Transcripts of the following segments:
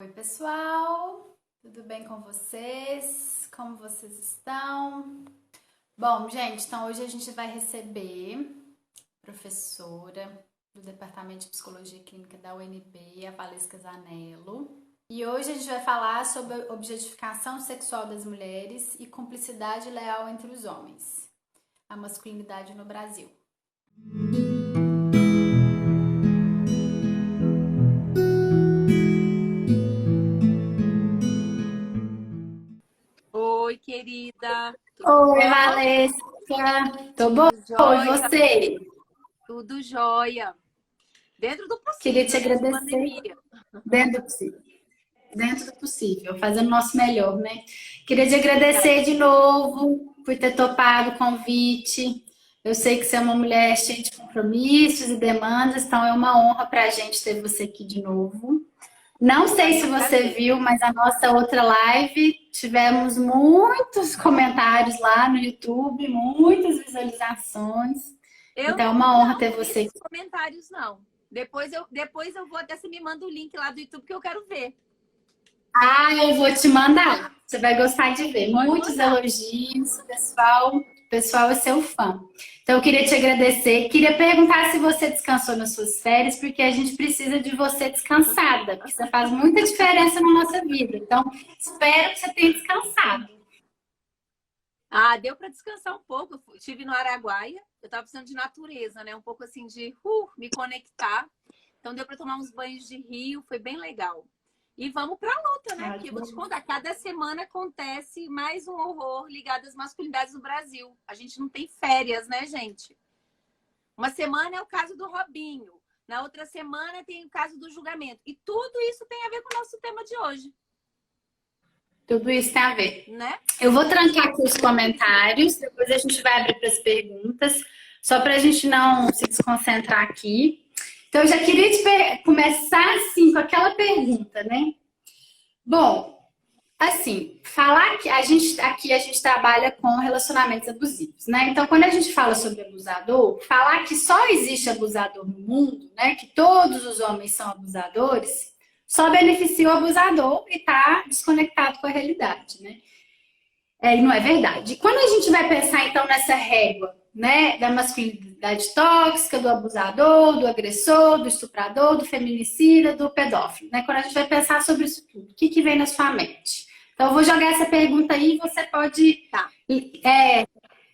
Oi, pessoal, tudo bem com vocês? Como vocês estão? Bom, gente, então hoje a gente vai receber a professora do Departamento de Psicologia Clínica da UNB, a Valesca Zanello. E hoje a gente vai falar sobre a objetificação sexual das mulheres e cumplicidade leal entre os homens, a masculinidade no Brasil. Oi, querida. Tudo Oi, bom? Valesca. Tô boa. Tudo E jóia? você? Tudo jóia. Dentro do Queria te possível, né? De agradecer pandemia. dentro do possível. Dentro do possível, fazendo o nosso melhor, né? Queria te Obrigada. agradecer de novo por ter topado o convite. Eu sei que você é uma mulher cheia de compromissos e demandas, então é uma honra para a gente ter você aqui de novo. Não Para sei mim é se um você prazer. viu, mas a nossa outra live tivemos muitos comentários lá no YouTube, muitas visualizações. Eu Então é não, uma honra ter não vi você aqui. esses comentários, não. Depois eu vou até você me manda o link lá do YouTube que eu quero ver. Ah, eu vou te mandar. Você vai gostar de ver. Pode Muitos mandar. elogios, o pessoal é seu fã. Então, eu queria te agradecer. Queria perguntar se você descansou nas suas férias, porque a gente precisa de você descansada, porque você faz muita diferença na nossa vida. Então, espero que você tenha descansado. Ah, deu para descansar um pouco. Estive no Araguaia. Eu estava precisando de natureza, né? Um pouco assim de me conectar. Então deu para tomar uns banhos de rio, foi bem legal. E vamos para a luta, né? Ah, Porque que eu vou te bom. contar, cada semana acontece mais um horror ligado às masculinidades no Brasil. A gente não tem férias, né, gente? Uma semana é o caso do Robinho, na outra semana tem o caso do julgamento. E tudo isso tem a ver com o nosso tema de hoje, Tudo isso tem a ver. né? Eu vou trancar aqui os comentários, depois a gente vai abrir para as perguntas, só para a gente não se desconcentrar aqui. Então, eu já queria começar assim com aquela pergunta, né? Bom, assim, falar que a gente trabalha com relacionamentos abusivos, né? Então, quando a gente fala sobre abusador, falar que só existe abusador no mundo, né? Que todos os homens são abusadores, só beneficia o abusador e está desconectado com a realidade, né? E não é verdade. E quando a gente vai pensar, então, nessa régua, né, da masculinidade tóxica, do abusador, do agressor, do estuprador, do feminicida, do pedófilo, né? Quando a gente vai pensar sobre isso tudo, o que que vem na sua mente? Então, eu vou jogar essa pergunta aí e você pode Tá,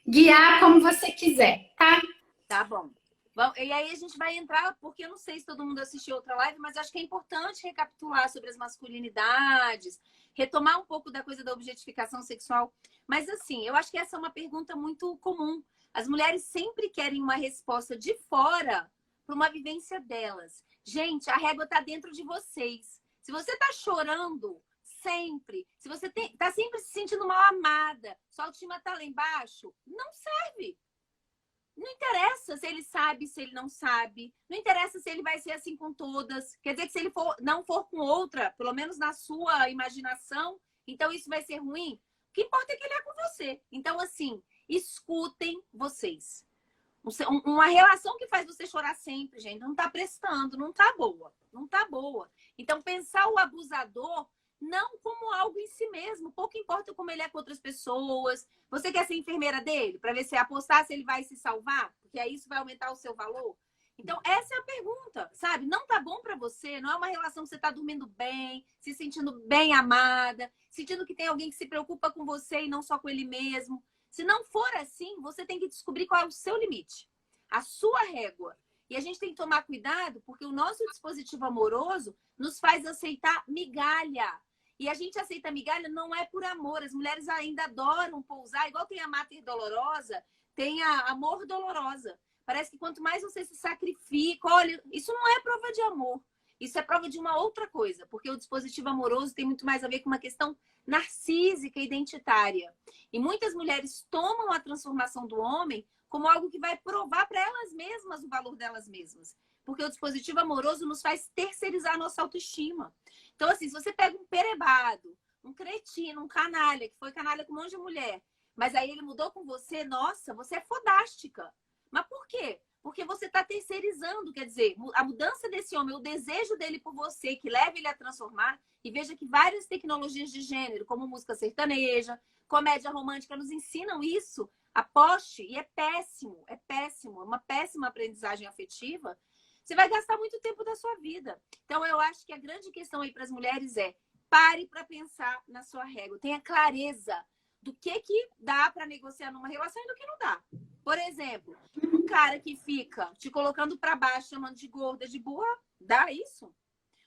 guiar como você quiser, tá? tá bom. Bom, e aí a gente vai entrar, porque eu não sei se todo mundo assistiu outra live, mas acho que é importante recapitular sobre as masculinidades, retomar um pouco da coisa da objetificação sexual. Mas assim, eu acho que essa é uma pergunta muito comum. As mulheres sempre querem uma resposta de fora para uma vivência delas. Gente, a régua está dentro de vocês. Se você está chorando sempre, se você está sempre se sentindo mal amada, sua autoestima está lá embaixo, não serve. Não interessa se ele sabe, se ele não sabe. Não interessa se ele vai ser assim com todas. Quer dizer que se ele não for com outra, pelo menos na sua imaginação, então isso vai ser ruim. O que importa é que ele é com você. Então, assim, escutem vocês. Uma relação que faz você chorar sempre, gente, não tá prestando, não tá boa. Não tá boa. Então, pensar o abusador não como algo em si mesmo. Pouco importa como ele é com outras pessoas. Você quer ser enfermeira dele? Para ver se apostar se ele vai se salvar? Porque aí isso vai aumentar o seu valor? Então, essa é a pergunta, sabe? Não tá bom para você, não é uma relação que você tá dormindo bem, se sentindo bem amada, sentindo que tem alguém que se preocupa com você e não só com ele mesmo. Se não for assim, você tem que descobrir qual é o seu limite, a sua régua. E a gente tem que tomar cuidado, porque o nosso dispositivo amoroso nos faz aceitar migalha. E a gente aceita migalha não é por amor. As mulheres ainda adoram pousar, igual tem a Mater Dolorosa, tem a Amor Dolorosa. Parece que quanto mais você se sacrifica, olha, isso não é prova de amor. Isso é prova de uma outra coisa, porque o dispositivo amoroso tem muito mais a ver com uma questão narcísica, identitária. E muitas mulheres tomam a transformação do homem como algo que vai provar para elas mesmas o valor delas mesmas. Porque o dispositivo amoroso nos faz terceirizar a nossa autoestima. Então, assim, se você pega um perebado, um cretino, um canalha, que foi canalha com um monte de mulher, mas aí ele mudou com você, nossa, você é fodástica. Mas por quê? Porque você está terceirizando, quer dizer, a mudança desse homem, o desejo dele por você, que leva ele a transformar, e veja que várias tecnologias de gênero, como música sertaneja, comédia romântica, nos ensinam isso. Aposte, e é péssimo, é uma péssima aprendizagem afetiva. Você vai gastar muito tempo da sua vida. Então, eu acho que a grande questão aí para as mulheres é: pare para pensar na sua régua. Tenha clareza do que dá para negociar numa relação e do que não dá. Por exemplo, um cara que fica te colocando para baixo, chamando de gorda, de burra, dá isso?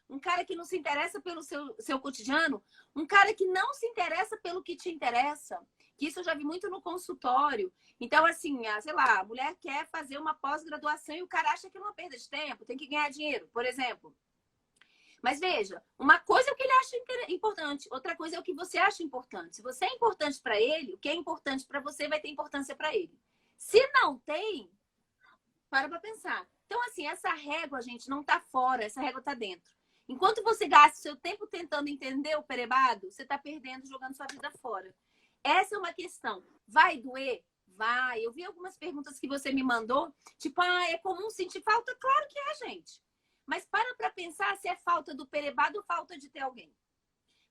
Um cara que não se interessa pelo seu cotidiano, um cara que não se interessa pelo que te interessa, que isso eu já vi muito no consultório. Então, assim, sei lá, a mulher quer fazer uma pós-graduação e o cara acha que é uma perda de tempo, tem que ganhar dinheiro, por exemplo. Mas veja, uma coisa é o que ele acha importante, outra coisa é o que você acha importante. Se você é importante para ele, o que é importante para você vai ter importância para ele. Se não tem, para pensar. Então, assim, essa régua, gente, não tá fora, essa régua tá dentro. Enquanto você gasta o seu tempo tentando entender o perebado, você tá perdendo, jogando sua vida fora. Essa é uma questão. Vai doer? Vai. Eu vi algumas perguntas que você me mandou, tipo, é comum sentir falta? Claro que é, gente. Mas para pensar se é falta do perebado ou falta de ter alguém.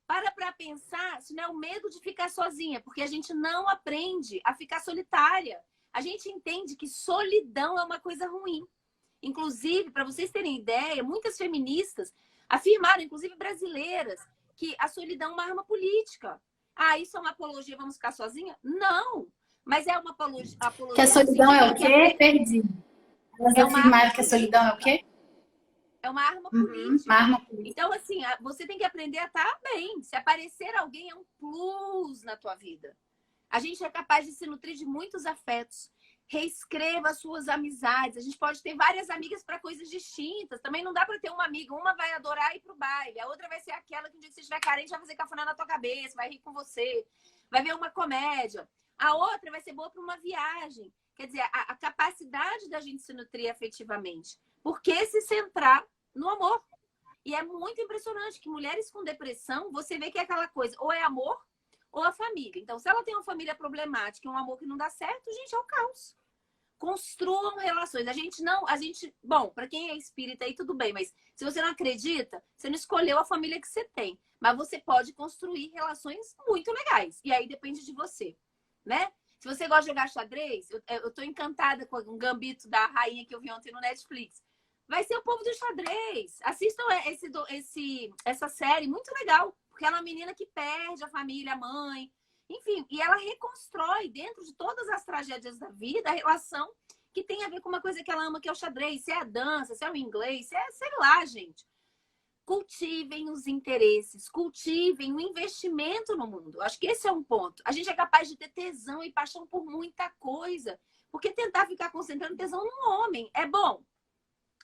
Para pensar se não é o medo de ficar sozinha, porque a gente não aprende a ficar solitária. A gente entende que solidão é uma coisa ruim. Inclusive, para vocês terem ideia, muitas feministas afirmaram, inclusive brasileiras, que a solidão é uma arma política. Isso é uma apologia, vamos ficar sozinha? Não. Mas é uma apologia. Que a solidão é o quê? Perdi. Elas afirmaram que a solidão é o quê? É uma arma política. Uma arma política. Então, assim, você tem que aprender a estar bem. Se aparecer alguém, é um plus na tua vida. A gente é capaz de se nutrir de muitos afetos. Reescreva as suas amizades. A gente pode ter várias amigas para coisas distintas. Também não dá para ter uma amiga. Uma vai adorar ir pro baile. A outra vai ser aquela que um dia que você estiver carente vai fazer cafuné na tua cabeça, vai rir com você, vai ver uma comédia. A outra vai ser boa para uma viagem. Quer dizer, a capacidade da gente se nutrir afetivamente. Por que se centrar no amor? E é muito impressionante que mulheres com depressão, você vê que é aquela coisa, ou é amor ou a família. Então, se ela tem uma família problemática e um amor que não dá certo, gente, é o caos. Construam relações. Bom, para quem é espírita aí tudo bem, mas se você não acredita, você não escolheu a família que você tem, mas você pode construir relações muito legais. E aí depende de você, né? Se você gosta de jogar xadrez, eu tô encantada com um gambito da rainha que eu vi ontem no Netflix. Vai ser o povo do xadrez. Assistam essa série, muito legal. Porque ela é uma menina que perde a família, a mãe. Enfim, e ela reconstrói dentro de todas as tragédias da vida a relação que tem a ver com uma coisa que ela ama, que é o xadrez. Se é a dança, se é o inglês, se é, sei lá, gente. Cultivem os interesses, cultivem o investimento no mundo. Acho que esse é um ponto. A gente é capaz de ter tesão e paixão por muita coisa. Porque tentar ficar concentrando tesão num homem é bom.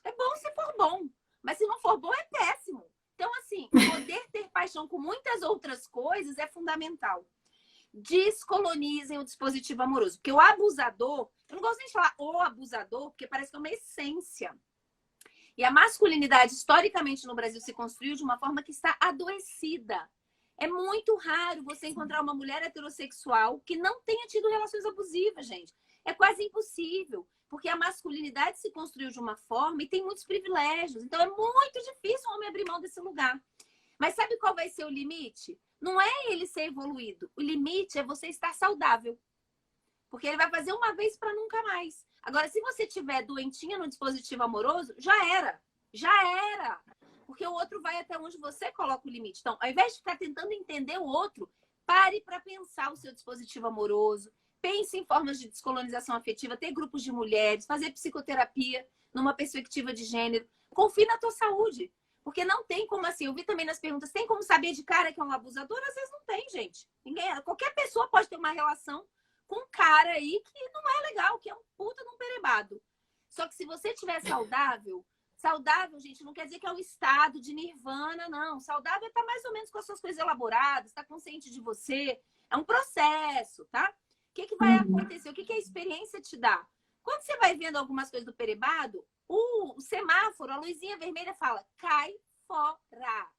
É bom se for bom. Mas se não for bom, é péssimo. Então, assim, poder ter paixão com muitas outras coisas é fundamental. Descolonizem o dispositivo amoroso. Porque o abusador, eu não gosto nem de falar o abusador, porque parece que é uma essência. E a masculinidade, historicamente, no Brasil, se construiu de uma forma que está adoecida. É muito raro você encontrar uma mulher heterossexual que não tenha tido relações abusivas, gente. É quase impossível, porque a masculinidade se construiu de uma forma e tem muitos privilégios. Então, é muito difícil o homem abrir mão desse lugar. Mas sabe qual vai ser o limite? Não é ele ser evoluído. O limite é você estar saudável. Porque ele vai fazer uma vez para nunca mais. Agora, se você tiver doentinha no dispositivo amoroso, já era. Já era. Porque o outro vai até onde você coloca o limite. Então, ao invés de ficar tentando entender o outro, pare para pensar o seu dispositivo amoroso. Pense em formas de descolonização afetiva, ter grupos de mulheres, fazer psicoterapia numa perspectiva de gênero. Confie na tua saúde. Porque não tem como assim, eu vi também nas perguntas, tem como saber de cara que é um abusador? Às vezes não tem, gente. Qualquer pessoa pode ter uma relação com um cara aí que não é legal, que é um puta de um perebado. Só que se você estiver saudável, gente, não quer dizer que é um estado de nirvana, não. Saudável é estar mais ou menos com as suas coisas elaboradas, estar consciente de você. É um processo, tá? O que vai acontecer? O que a experiência te dá? Quando você vai vendo algumas coisas do perebado, o semáforo, a luzinha vermelha fala, cai fora.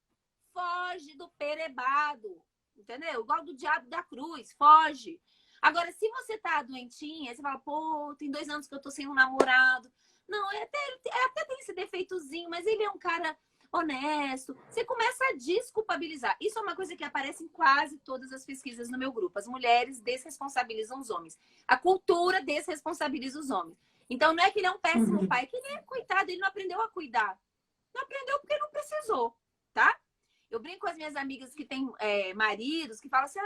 Foge do perebado. Entendeu? Igual do diabo da cruz, foge. Agora, se você tá doentinha, você fala, pô, tem 2 anos que eu tô sem um namorado, Não, até tem esse defeitozinho, mas ele é um cara honesto. Você começa a desculpabilizar. Isso é uma coisa que aparece em quase todas as pesquisas no meu grupo. As mulheres desresponsabilizam os homens. A cultura desresponsabiliza os homens. Então, não é que ele é um péssimo pai, é que ele é coitado, ele não aprendeu a cuidar. Não aprendeu porque não precisou, tá? Eu brinco com as minhas amigas que têm maridos, que falam assim,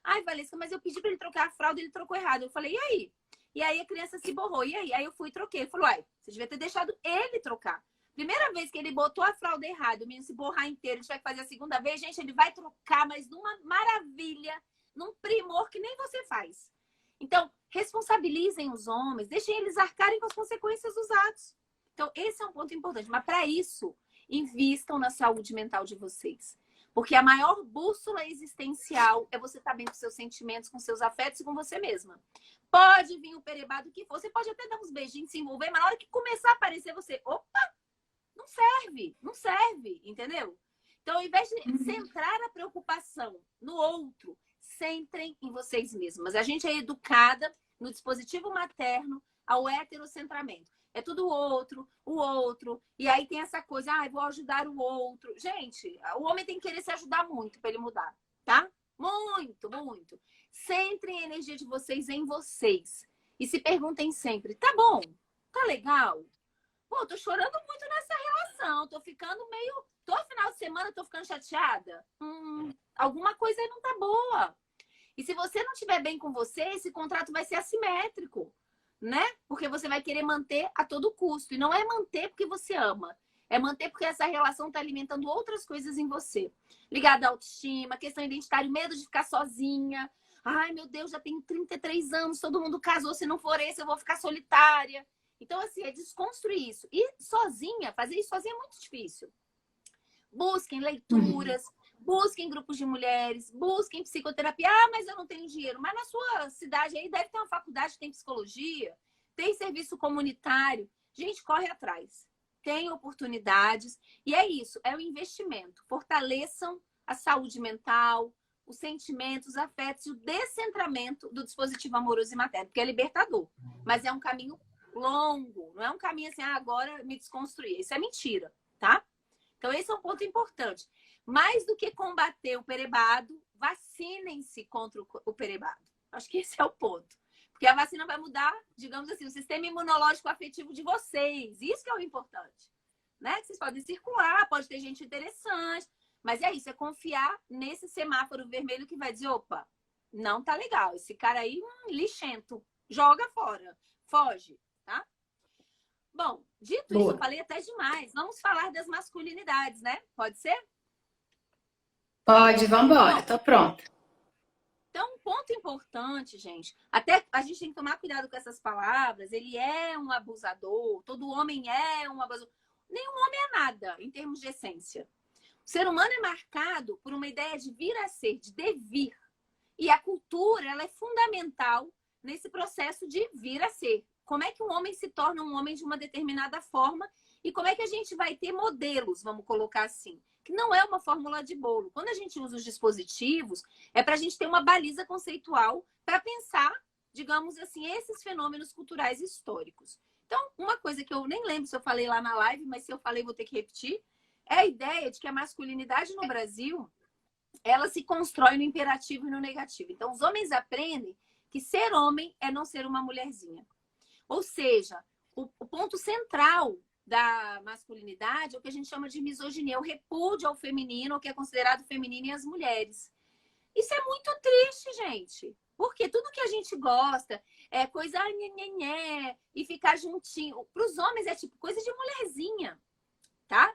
ai, Valesca, mas eu pedi pra ele trocar a fralda e ele trocou errado. Eu falei, e aí? E aí a criança se borrou. E aí? Aí eu fui e troquei. Ele falou, você devia ter deixado ele trocar. Primeira vez que ele botou a fralda errada, o menino se borrar inteiro, ele tiver que fazer a segunda vez, gente, ele vai trocar, mas numa maravilha, num primor que nem você faz. Então, responsabilizem os homens, deixem eles arcarem com as consequências dos atos. Então, esse é um ponto importante. Mas, para isso, invistam na saúde mental de vocês. Porque a maior bússola existencial é você estar bem com seus sentimentos, com seus afetos e com você mesma. Pode vir o perebado que for, você pode até dar uns beijinhos, se envolver, mas na hora que começar a aparecer, você, opa, não serve, entendeu? Então, ao invés de centrar a preocupação no outro, centrem em vocês mesmas. A gente é educada no dispositivo materno ao heterocentramento. É tudo o outro. E aí tem essa coisa, vou ajudar o outro. Gente, o homem tem que querer se ajudar muito para ele mudar, tá? Muito, muito. Centrem a energia de vocês em vocês. E se perguntem sempre, tá bom? Tá legal? Pô, tô chorando muito nessa relação. Tô ficando meio... Todo final de semana tô ficando chateada. Alguma coisa aí não tá boa. E se você não estiver bem com você, esse contrato vai ser assimétrico, né? Porque você vai querer manter a todo custo. E não é manter porque você ama. É manter porque essa relação está alimentando outras coisas em você. Ligada à autoestima, questão identitária, medo de ficar sozinha. Ai, meu Deus, já tenho 33 anos, todo mundo casou, se não for esse, eu vou ficar solitária. Então, assim, é desconstruir isso. E sozinha, fazer isso sozinha é muito difícil. Busquem leituras, busquem grupos de mulheres, busquem psicoterapia. Mas eu não tenho dinheiro. Mas na sua cidade aí deve ter uma faculdade que tem psicologia, tem serviço comunitário. Gente, corre atrás. Tem oportunidades. E é isso, é o investimento. Fortaleçam a saúde mental, os sentimentos, os afetos e o descentramento do dispositivo amoroso e materno, porque é libertador. Mas é um caminho longo, não é um caminho assim, agora me desconstruir. Isso é mentira, tá? Então, esse é um ponto importante. Mais do que combater o perebado, vacinem-se contra o perebado. Acho que esse é o ponto. Porque a vacina vai mudar, digamos assim, o sistema imunológico afetivo de vocês. Isso que é o importante. Né? Que vocês podem circular, pode ter gente interessante. Mas é isso, é confiar nesse semáforo vermelho que vai dizer, opa, não tá legal. Esse cara aí, lixento. Joga fora. Foge, tá? Bom, dito isso, eu falei até demais. Vamos falar das masculinidades, né? Pode ser? Pode, vamos embora. Tô pronta. Então, um ponto importante, gente. Até a gente tem que tomar cuidado com essas palavras. Ele é um abusador. Todo homem é um abusador. Nenhum homem é nada, em termos de essência. O ser humano é marcado por uma ideia de vir a ser, de devir. E a cultura, ela é fundamental nesse processo de vir a ser. Como é que um homem se torna um homem de uma determinada forma e como é que a gente vai ter modelos, vamos colocar assim, que não é uma fórmula de bolo. Quando a gente usa os dispositivos, é para a gente ter uma baliza conceitual para pensar, digamos assim, esses fenômenos culturais históricos. Então, uma coisa que eu nem lembro se eu falei lá na live, mas se eu falei, vou ter que repetir, é a ideia de que a masculinidade no Brasil, ela se constrói no imperativo e no negativo. Então, os homens aprendem que ser homem é não ser uma mulherzinha. Ou seja, o ponto central da masculinidade é o que a gente chama de misoginia, o repúdio ao feminino, o que é considerado feminino e as mulheres. Isso é muito triste, gente. Porque tudo que a gente gosta é coisa nhenhenhé, e ficar juntinho. Para os homens é tipo coisa de mulherzinha, tá?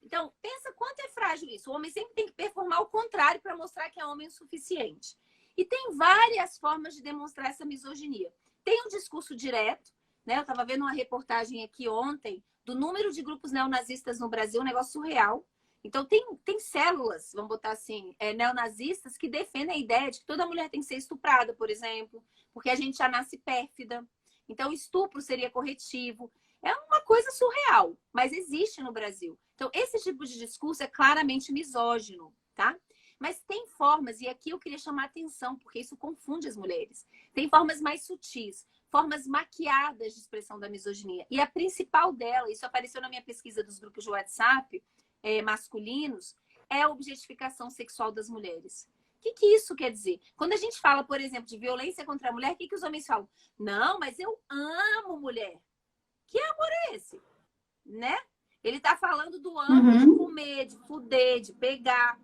Então, pensa quanto é frágil isso. O homem sempre tem que performar o contrário para mostrar que é homem o suficiente. E tem várias formas de demonstrar essa misoginia. Tem um discurso direto, né? Eu estava vendo uma reportagem aqui ontem do número de grupos neonazistas no Brasil, um negócio surreal. Então, tem células, vamos botar assim, neonazistas que defendem a ideia de que toda mulher tem que ser estuprada, por exemplo, porque a gente já nasce pérfida. Então, estupro seria corretivo. É uma coisa surreal, mas existe no Brasil. Então, esse tipo de discurso é claramente misógino, tá? Mas tem formas, e aqui eu queria chamar a atenção, porque isso confunde as mulheres. Tem formas mais sutis, formas maquiadas de expressão da misoginia. E a principal dela, isso apareceu na minha pesquisa dos grupos de WhatsApp masculinos, é a objetificação sexual das mulheres. O que isso quer dizer? Quando a gente fala, por exemplo, de violência contra a mulher, o que os homens falam? Não, mas eu amo mulher. Que amor é esse? Né? Ele tá falando do amo de comer, de fuder, de pegar.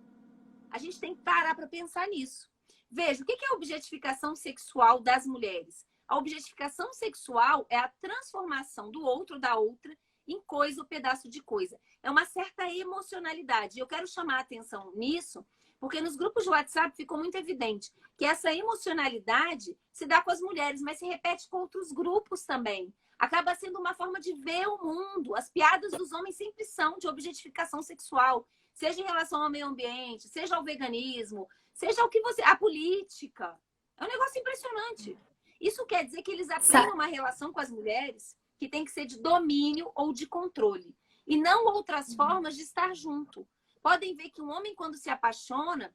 A gente tem que parar para pensar nisso. Veja, o que é a objetificação sexual das mulheres? A objetificação sexual é a transformação do outro, da outra, em coisa ou pedaço de coisa. É uma certa emocionalidade. Eu quero chamar a atenção nisso, porque nos grupos de WhatsApp ficou muito evidente que essa emocionalidade se dá com as mulheres, mas se repete com outros grupos também. Acaba sendo uma forma de ver o mundo. As piadas dos homens sempre são de objetificação sexual, seja em relação ao meio ambiente, seja ao veganismo, seja o que você... a política. É um negócio impressionante. Isso quer dizer que eles aprendem uma relação com as mulheres que tem que ser de domínio ou de controle. E não outras formas de estar junto. Podem ver que um homem, quando se apaixona,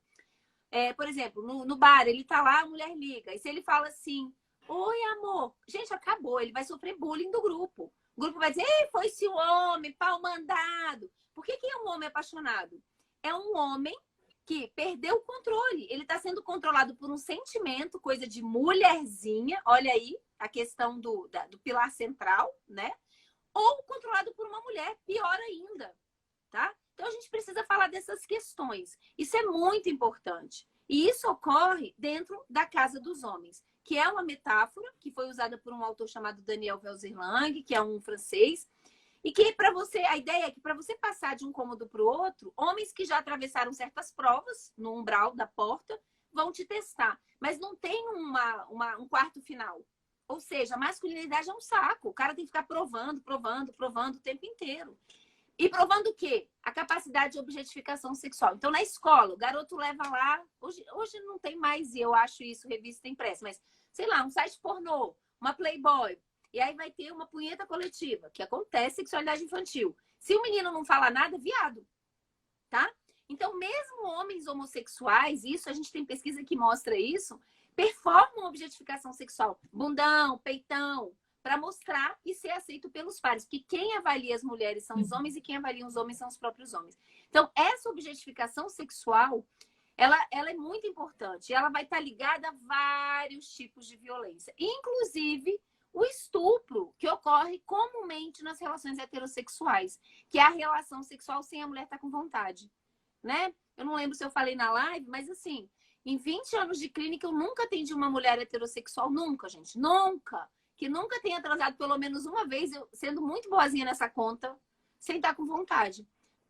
por exemplo, no bar, ele tá lá, a mulher liga. E se ele fala assim, oi, amor, gente, acabou. Ele vai sofrer bullying do grupo. O grupo vai dizer, ei, foi esse homem, pau mandado. Por que é um homem apaixonado? É um homem que perdeu o controle. Ele está sendo controlado por um sentimento, coisa de mulherzinha. Olha aí a questão do pilar central, né? Ou controlado por uma mulher, pior ainda, tá? Então, a gente precisa falar dessas questões. Isso é muito importante. E isso ocorre dentro da casa dos homens, que é uma metáfora que foi usada por um autor chamado Daniel Velzerlang, que é um francês, e que para você, a ideia é que para você passar de um cômodo para o outro, homens que já atravessaram certas provas no umbral da porta vão te testar, mas não tem um quarto final. Ou seja, a masculinidade é um saco. O cara tem que ficar provando o tempo inteiro. E provando o quê? A capacidade de objetificação sexual. Então, na escola, o garoto leva lá... Hoje não tem mais, e eu acho isso, revista impressa, mas, sei lá, um site pornô, uma Playboy. E aí vai ter uma punheta coletiva, que acontece sexualidade infantil. Se o menino não fala nada, viado. Tá? Então, mesmo homens homossexuais, isso a gente tem pesquisa que mostra isso, performam objetificação sexual. Bundão, peitão, para mostrar e ser aceito pelos pares. Porque quem avalia as mulheres são os homens e quem avalia os homens são os próprios homens. Então, essa objetificação sexual, ela é muito importante. Ela vai estar ligada a vários tipos de violência. Inclusive, o estupro, que ocorre comumente nas relações heterossexuais, que é a relação sexual sem a mulher estar com vontade, né? Eu não lembro se eu falei na live, mas assim, em 20 anos de clínica, eu nunca atendi uma mulher heterossexual, nunca, gente, nunca. Que nunca tenha transado pelo menos uma vez, eu sendo muito boazinha nessa conta, sem estar com vontade.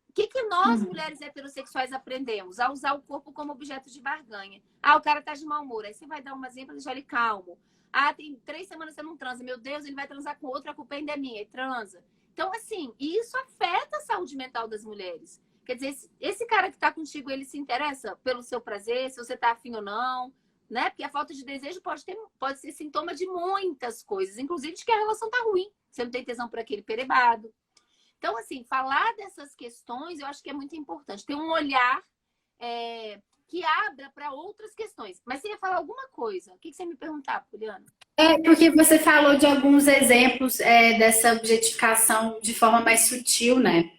O que nós, mulheres heterossexuais, aprendemos? A usar o corpo como objeto de barganha. Ah, o cara tá de mau humor. Aí você vai dar uma exemplo e deixar ele calmo. Ah, tem 3 semanas que você não transa. Meu Deus, ele vai transar com outra, a culpa ainda é minha. E transa. Então, assim, isso afeta a saúde mental das mulheres. Quer dizer, esse cara que tá contigo, ele se interessa pelo seu prazer, se você tá afim ou não, né? Porque a falta de desejo pode ser sintoma de muitas coisas, inclusive de que a relação tá ruim. Você não tem tesão por aquele perebado. Então, assim, falar dessas questões eu acho que é muito importante. Ter um olhar que abra para outras questões. Mas você ia falar alguma coisa? O que você ia me perguntar, Juliana? Porque você falou de alguns exemplos dessa objetificação de forma mais sutil, né?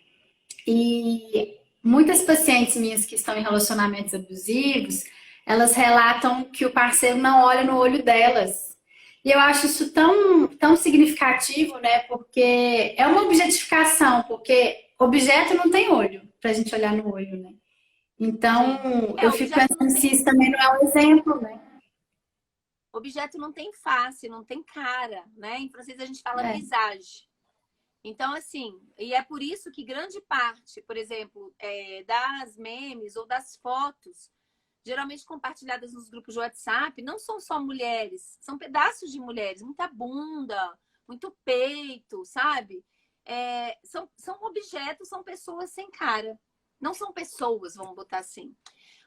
E muitas pacientes minhas que estão em relacionamentos abusivos, elas relatam que o parceiro não olha no olho delas. E eu acho isso tão significativo, né? Porque é uma objetificação, porque objeto não tem olho, pra gente olhar no olho, né? Então, eu fico pensando se isso também não é um exemplo, né? Objeto não tem face, não tem cara, né? Em francês a gente fala visage. Então, assim, e é por isso que grande parte, por exemplo, das memes ou das fotos, geralmente compartilhadas nos grupos de WhatsApp, não são só mulheres, são pedaços de mulheres, muita bunda, muito peito, sabe? São objetos, são pessoas sem cara. Não são pessoas, vamos botar assim.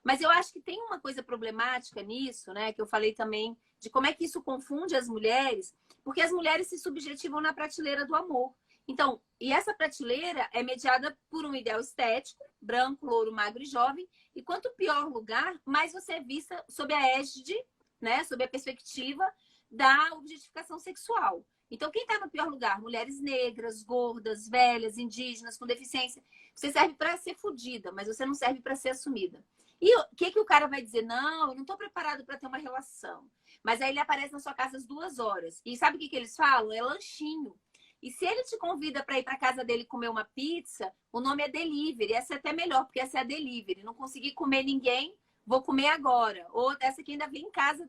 Mas eu acho que tem uma coisa problemática nisso, né? Que eu falei também de como é que isso confunde as mulheres, porque as mulheres se subjetivam na prateleira do amor. Então, e essa prateleira é mediada por um ideal estético, branco, louro, magro e jovem. E quanto pior lugar, mais você é vista sob a égide, né? Sob a perspectiva da objetificação sexual. Então, quem está no pior lugar? Mulheres negras, gordas, velhas, indígenas, com deficiência. Você serve para ser fodida, mas você não serve para ser assumida. E o que o cara vai dizer? Não, eu não estou preparado para ter uma relação. Mas aí ele aparece na sua casa às 2 horas. E sabe o que eles falam? É lanchinho. E se ele te convida para ir para casa dele comer uma pizza, o nome é delivery. Essa é até melhor, porque essa é a delivery. Não consegui comer ninguém, vou comer agora. Ou essa aqui ainda vem em casa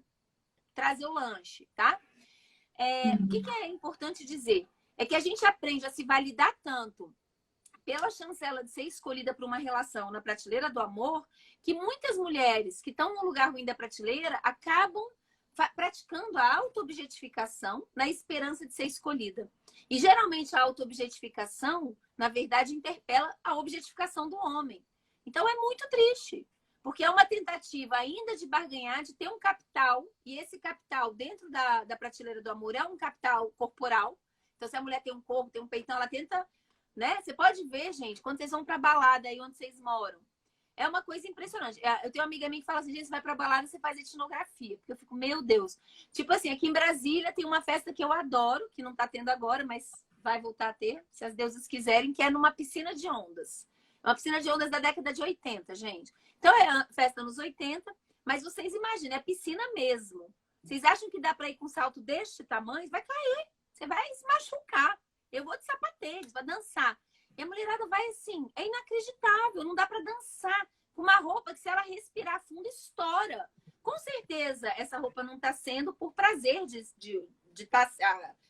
trazer o lanche, tá? O que é importante dizer? É que a gente aprende a se validar tanto pela chancela de ser escolhida para uma relação na prateleira do amor, que muitas mulheres que estão no lugar ruim da prateleira acabam praticando a auto-objetificação na esperança de ser escolhida. E geralmente a auto-objetificação, na verdade, interpela a objetificação do homem. Então é muito triste, porque é uma tentativa ainda de barganhar, de ter um capital, e esse capital dentro da prateleira do amor é um capital corporal. Então se a mulher tem um corpo, tem um peitão, ela tenta, né? Você pode ver, gente, quando vocês vão pra balada aí onde vocês moram. É uma coisa impressionante. Eu tenho uma amiga minha que fala assim, gente, você vai pra balada, você faz etnografia. Porque eu fico, meu Deus. Tipo assim, aqui em Brasília tem uma festa que eu adoro, que não tá tendo agora, mas vai voltar a ter, se as deusas quiserem, que é numa piscina de ondas. Uma piscina de ondas da década de 80, gente. Então é festa nos 80, mas vocês imaginem, é piscina mesmo. Vocês acham que dá pra ir com um salto deste tamanho? Vai cair, você vai se machucar. Eu vou de sapatênis, vai dançar. E a mulherada vai assim, é inacreditável, não dá para dançar com uma roupa que se ela respirar fundo, estoura. Com certeza, essa roupa não está sendo por prazer de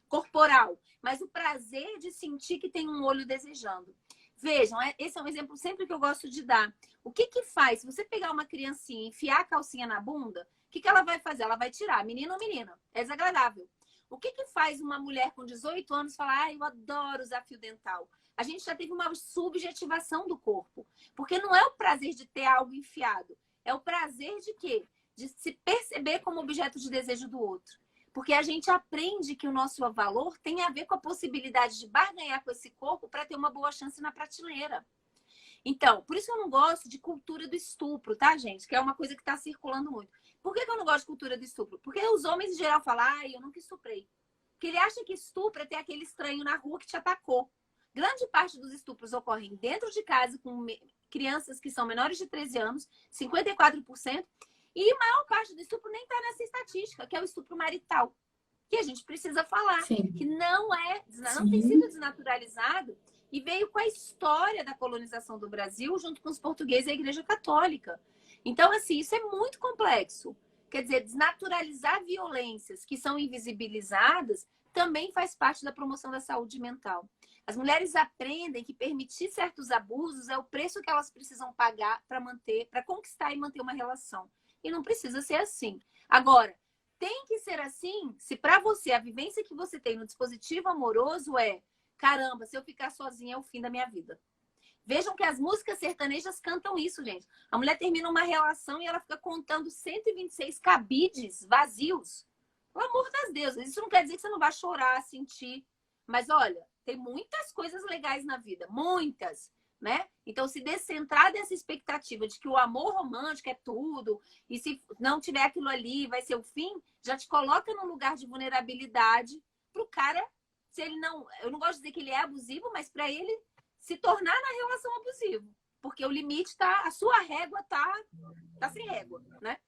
corporal, mas o prazer de sentir que tem um olho desejando. Vejam, esse é um exemplo sempre que eu gosto de dar. O que faz? Se você pegar uma criancinha e enfiar a calcinha na bunda, o que ela vai fazer? Ela vai tirar, menino ou menina. É desagradável. O que faz uma mulher com 18 anos falar, eu adoro usar fio dental? A gente já teve uma subjetivação do corpo. Porque não é o prazer de ter algo enfiado. É o prazer de quê? De se perceber como objeto de desejo do outro. Porque a gente aprende que o nosso valor tem a ver com a possibilidade de barganhar com esse corpo para ter uma boa chance na prateleira. Então, por isso eu não gosto de cultura do estupro, tá, gente? Que é uma coisa que está circulando muito. Por que eu não gosto de cultura do estupro? Porque os homens, em geral, falam, eu nunca estuprei. Porque ele acha que estupro é ter aquele estranho na rua que te atacou. Grande parte dos estupros ocorrem dentro de casa com crianças que são menores de 13 anos, 54%, e a maior parte do estupro nem está nessa estatística, que é o estupro marital, que a gente precisa falar, Sim. que não tem sido desnaturalizado e veio com a história da colonização do Brasil junto com os portugueses e a Igreja Católica. Então, assim, isso é muito complexo. Quer dizer, desnaturalizar violências que são invisibilizadas também faz parte da promoção da saúde mental. As mulheres aprendem que permitir certos abusos é o preço que elas precisam pagar para conquistar e manter uma relação. E não precisa ser assim. Agora, tem que ser assim se para você a vivência que você tem no dispositivo amoroso é, caramba, se eu ficar sozinha é o fim da minha vida. Vejam que as músicas sertanejas cantam isso, gente. A mulher termina uma relação e ela fica contando 126 cabides vazios. Pelo amor das deusas. Isso não quer dizer que você não vai chorar, sentir. Mas olha, tem muitas coisas legais na vida. Muitas, né? Então, se descentrar dessa expectativa de que o amor romântico é tudo, e se não tiver aquilo ali, vai ser o fim, já te coloca num lugar de vulnerabilidade pro cara, se ele não... Eu não gosto de dizer que ele é abusivo, mas para ele se tornar na relação abusivo. Porque o limite tá... A sua régua tá sem régua, né?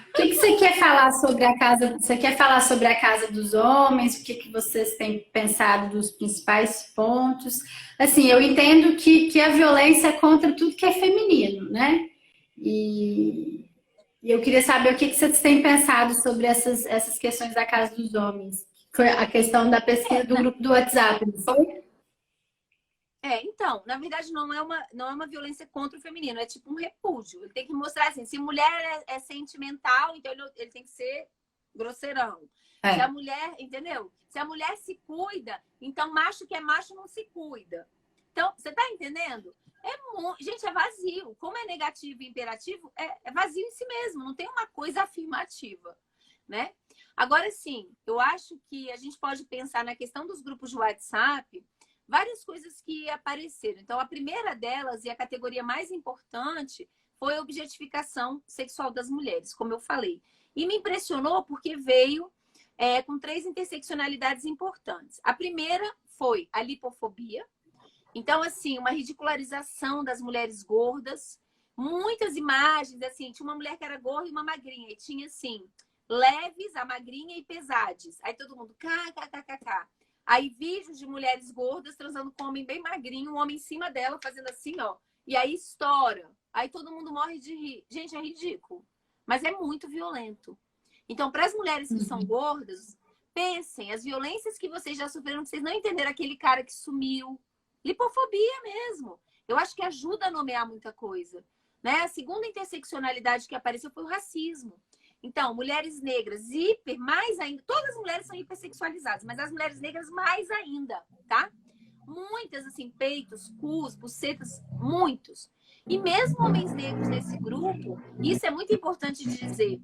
O que você quer falar sobre a casa? Você quer falar sobre a casa dos homens? O que vocês têm pensado dos principais pontos? Assim, eu entendo que a violência é contra tudo que é feminino, né? E eu queria saber o que vocês têm pensado sobre essas questões da casa dos homens. Foi a questão da pesquisa do grupo do WhatsApp, não foi? Então, na verdade, não é uma violência contra o feminino, é tipo um repúdio. Ele tem que mostrar assim, se mulher é sentimental, então ele tem que ser grosseirão. Se a mulher, entendeu? Se a mulher se cuida, então macho que é macho não se cuida. Então, você tá entendendo? Gente, é vazio. Como é negativo e imperativo, é vazio em si mesmo, não tem uma coisa afirmativa, né? Agora, sim, eu acho que a gente pode pensar na questão dos grupos de WhatsApp, várias coisas que apareceram. Então, a primeira delas, e a categoria mais importante, foi a objetificação sexual das mulheres, como eu falei. E me impressionou porque veio com 3 interseccionalidades importantes. A primeira foi a lipofobia. Então, assim, uma ridicularização das mulheres gordas. Muitas imagens, assim, tinha uma mulher que era gorda e uma magrinha. E tinha, assim, leves, a magrinha e pesades. Aí todo mundo, kkkk. Aí vídeos de mulheres gordas transando com um homem bem magrinho, um homem em cima dela fazendo assim, ó. E aí estoura. Aí todo mundo morre de rir. Gente, é ridículo. Mas é muito violento. Então, para as mulheres que são gordas, pensem, as violências que vocês já sofreram, que vocês não entenderam aquele cara que sumiu. Lipofobia mesmo. Eu acho que ajuda a nomear muita coisa. Né? A segunda interseccionalidade que apareceu foi o racismo. Então, mulheres negras, mais ainda, todas as mulheres são hipersexualizadas, mas as mulheres negras mais ainda, tá? Muitas, assim, peitos, cus, bucetas, muitos. E mesmo homens negros nesse grupo, isso é muito importante de dizer,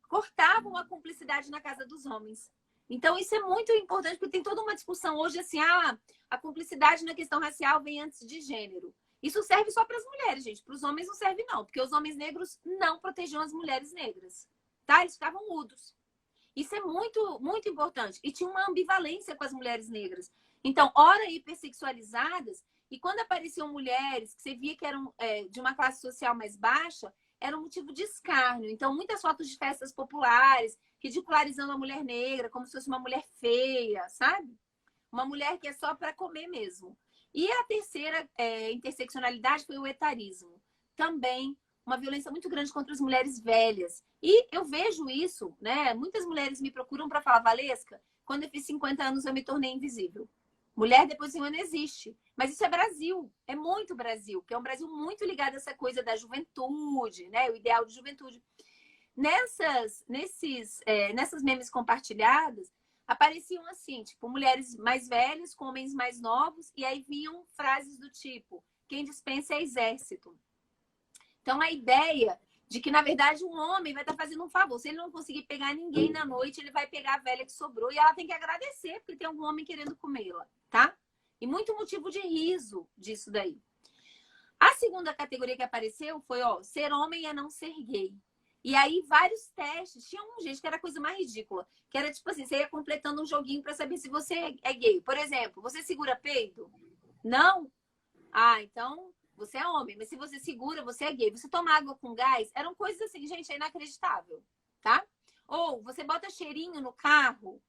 cortavam a cumplicidade na casa dos homens. Então, isso é muito importante, porque tem toda uma discussão hoje, assim, a cumplicidade na questão racial vem antes de gênero. Isso serve só para as mulheres, gente. Para os homens não serve, não. Porque os homens negros não protegiam as mulheres negras. Tá? Eles ficavam mudos. Isso é muito, muito importante. E tinha uma ambivalência com as mulheres negras. Então, ora hipersexualizadas, e quando apareciam mulheres que você via que eram de uma classe social mais baixa, era um motivo de escárnio. Então, muitas fotos de festas populares, ridicularizando a mulher negra, como se fosse uma mulher feia, sabe? Uma mulher que é só para comer mesmo. E a terceira interseccionalidade foi o etarismo. Também uma violência muito grande contra as mulheres velhas. E eu vejo isso, né? Muitas mulheres me procuram para falar, Valesca, quando eu fiz 50 anos eu me tornei invisível. Mulher depois de 1 ano existe. Mas isso é Brasil, é muito Brasil, que é um Brasil muito ligado a essa coisa da juventude, né? O ideal de juventude. Nessas memes compartilhadas, apareciam assim, tipo, mulheres mais velhas com homens mais novos, e aí vinham frases do tipo, quem dispensa é exército. Então, a ideia de que, na verdade, um homem vai estar fazendo um favor. Se ele não conseguir pegar ninguém na noite, ele vai pegar a velha que sobrou, e ela tem que agradecer, porque tem algum homem querendo comê-la, tá? E muito motivo de riso disso daí. A segunda categoria que apareceu foi, ser homem é não ser gay. E aí, vários testes. Tinha gente que era a coisa mais ridícula. Que era tipo assim, você ia completando um joguinho para saber se você é gay. Por exemplo, você segura peido? Não? Ah, então você é homem. Mas se você segura, você é gay. Você toma água com gás? Eram coisas assim, gente, é inacreditável. Tá? Ou você bota cheirinho no carro?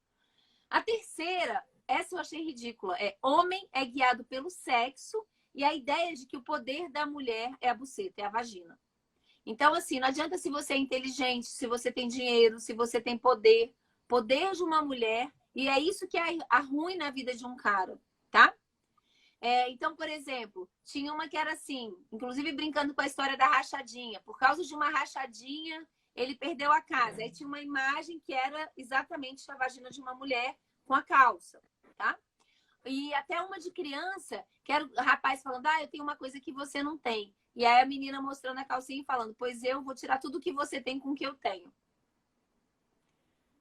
A terceira, essa eu achei ridícula. Homem é guiado pelo sexo e a ideia de que o poder da mulher é a buceta, é a vagina. Então, assim, não adianta se você é inteligente, se você tem dinheiro, se você tem poder. Poder de uma mulher, e é isso que arruina a vida de um cara, tá? Então, por exemplo, tinha uma que era assim, inclusive brincando com a história da rachadinha. Por causa de uma rachadinha, ele perdeu a casa. Aí tinha uma imagem que era exatamente a vagina de uma mulher com a calça, tá? E até uma de criança, que era o rapaz falando, eu tenho uma coisa que você não tem. E aí a menina mostrando a calcinha e falando, pois eu vou tirar tudo que você tem com o que eu tenho.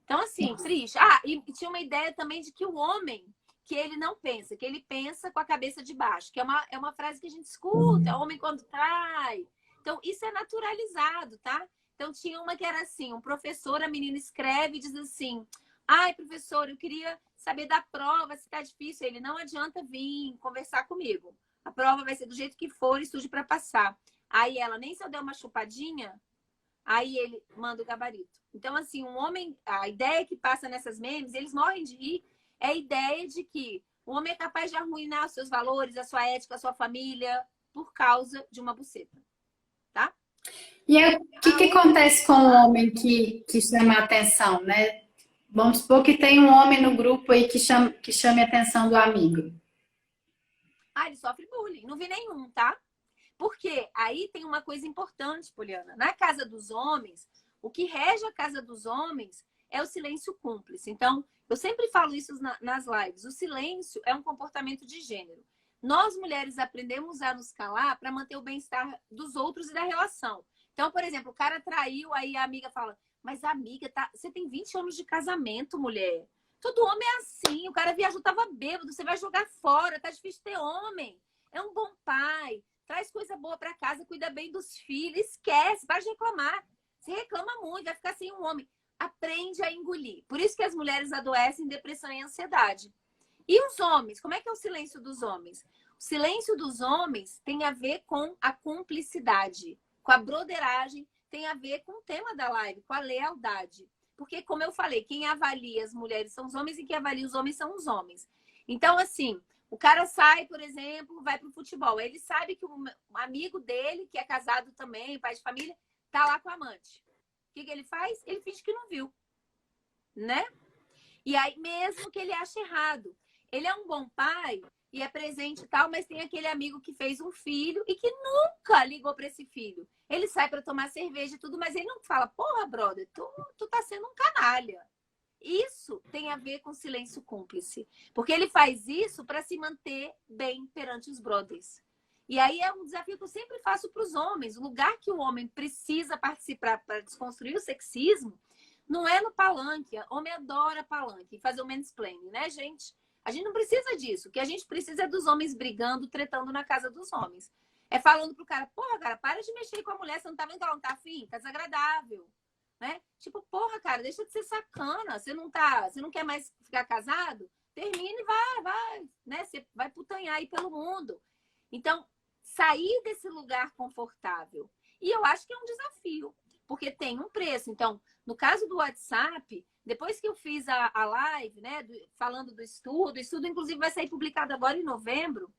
Então, assim, triste. E tinha uma ideia também de que o homem, que ele não pensa, que ele pensa com a cabeça de baixo, que é uma frase que a gente escuta, homem quando trai. Então, isso é naturalizado, tá? Então, tinha uma que era assim, um professor, a menina escreve e diz assim, ai, professor, eu queria saber da prova, se tá difícil. Ele, não adianta vir conversar comigo. A prova vai ser do jeito que for, estude para passar. Aí ela, nem se eu der uma chupadinha, aí ele manda o gabarito. Então, assim, um homem, a ideia que passa nessas memes, eles morrem de rir, é a ideia de que o homem é capaz de arruinar os seus valores, a sua ética, a sua família, por causa de uma buceta. Tá? E aí, o que acontece com o homem que chama a atenção, né? Vamos supor que tem um homem no grupo aí que chame a atenção do amigo. Ele sofre bullying. Não vi nenhum, tá? Porque aí tem uma coisa importante, Poliana. Na casa dos homens, o que rege a casa dos homens é o silêncio cúmplice. Então, eu sempre falo isso nas lives. O silêncio é um comportamento de gênero. Nós, mulheres, aprendemos a nos calar para manter o bem-estar dos outros e da relação. Então, por exemplo, o cara traiu, aí a amiga fala, mas amiga, você tem 20 anos de casamento, mulher. Todo homem é assim. O cara viajou, tava bêbado, você vai jogar fora, tá difícil ter homem. É um bom pai, traz coisa boa para casa, cuida bem dos filhos, esquece, para de reclamar. Você reclama muito, vai ficar sem um homem. Aprende a engolir. Por isso que as mulheres adoecem de depressão e ansiedade. E os homens? Como é que é o silêncio dos homens? O silêncio dos homens tem a ver com a cumplicidade, com a broderagem, tem a ver com o tema da live, com a lealdade. Porque, como eu falei, quem avalia as mulheres são os homens e quem avalia os homens são os homens. Então, assim, o cara sai, por exemplo, vai pro futebol. Ele sabe que um amigo dele, que é casado também, pai de família, tá lá com a amante. O que ele faz? Ele finge que não viu, né? E aí, mesmo que ele ache errado, ele é um bom pai e é presente e tal, mas tem aquele amigo que fez um filho e que nunca ligou para esse filho. Ele sai para tomar cerveja e tudo, mas ele não fala, porra, brother, tu tá sendo um canalha. Isso tem a ver com silêncio cúmplice. Porque ele faz isso para se manter bem perante os brothers. E aí é um desafio que eu sempre faço para os homens. O lugar que o homem precisa participar para desconstruir o sexismo não é no palanque. O homem adora palanque e fazer o mansplaining, né, gente? A gente não precisa disso. O que a gente precisa é dos homens brigando, tretando na casa dos homens. É falando pro cara, porra, cara, para de mexer com a mulher, você não tá vendo que ela não tá afim? Tá desagradável. Né? Tipo, porra, cara, deixa de ser sacana. Você não quer mais ficar casado? Termina e vai, né? Você vai putanhar aí pelo mundo. Então, sair desse lugar confortável. E eu acho que é um desafio, porque tem um preço. Então, no caso do WhatsApp, depois que eu fiz a live, né, falando do estudo, o estudo, inclusive, vai sair publicado agora em novembro.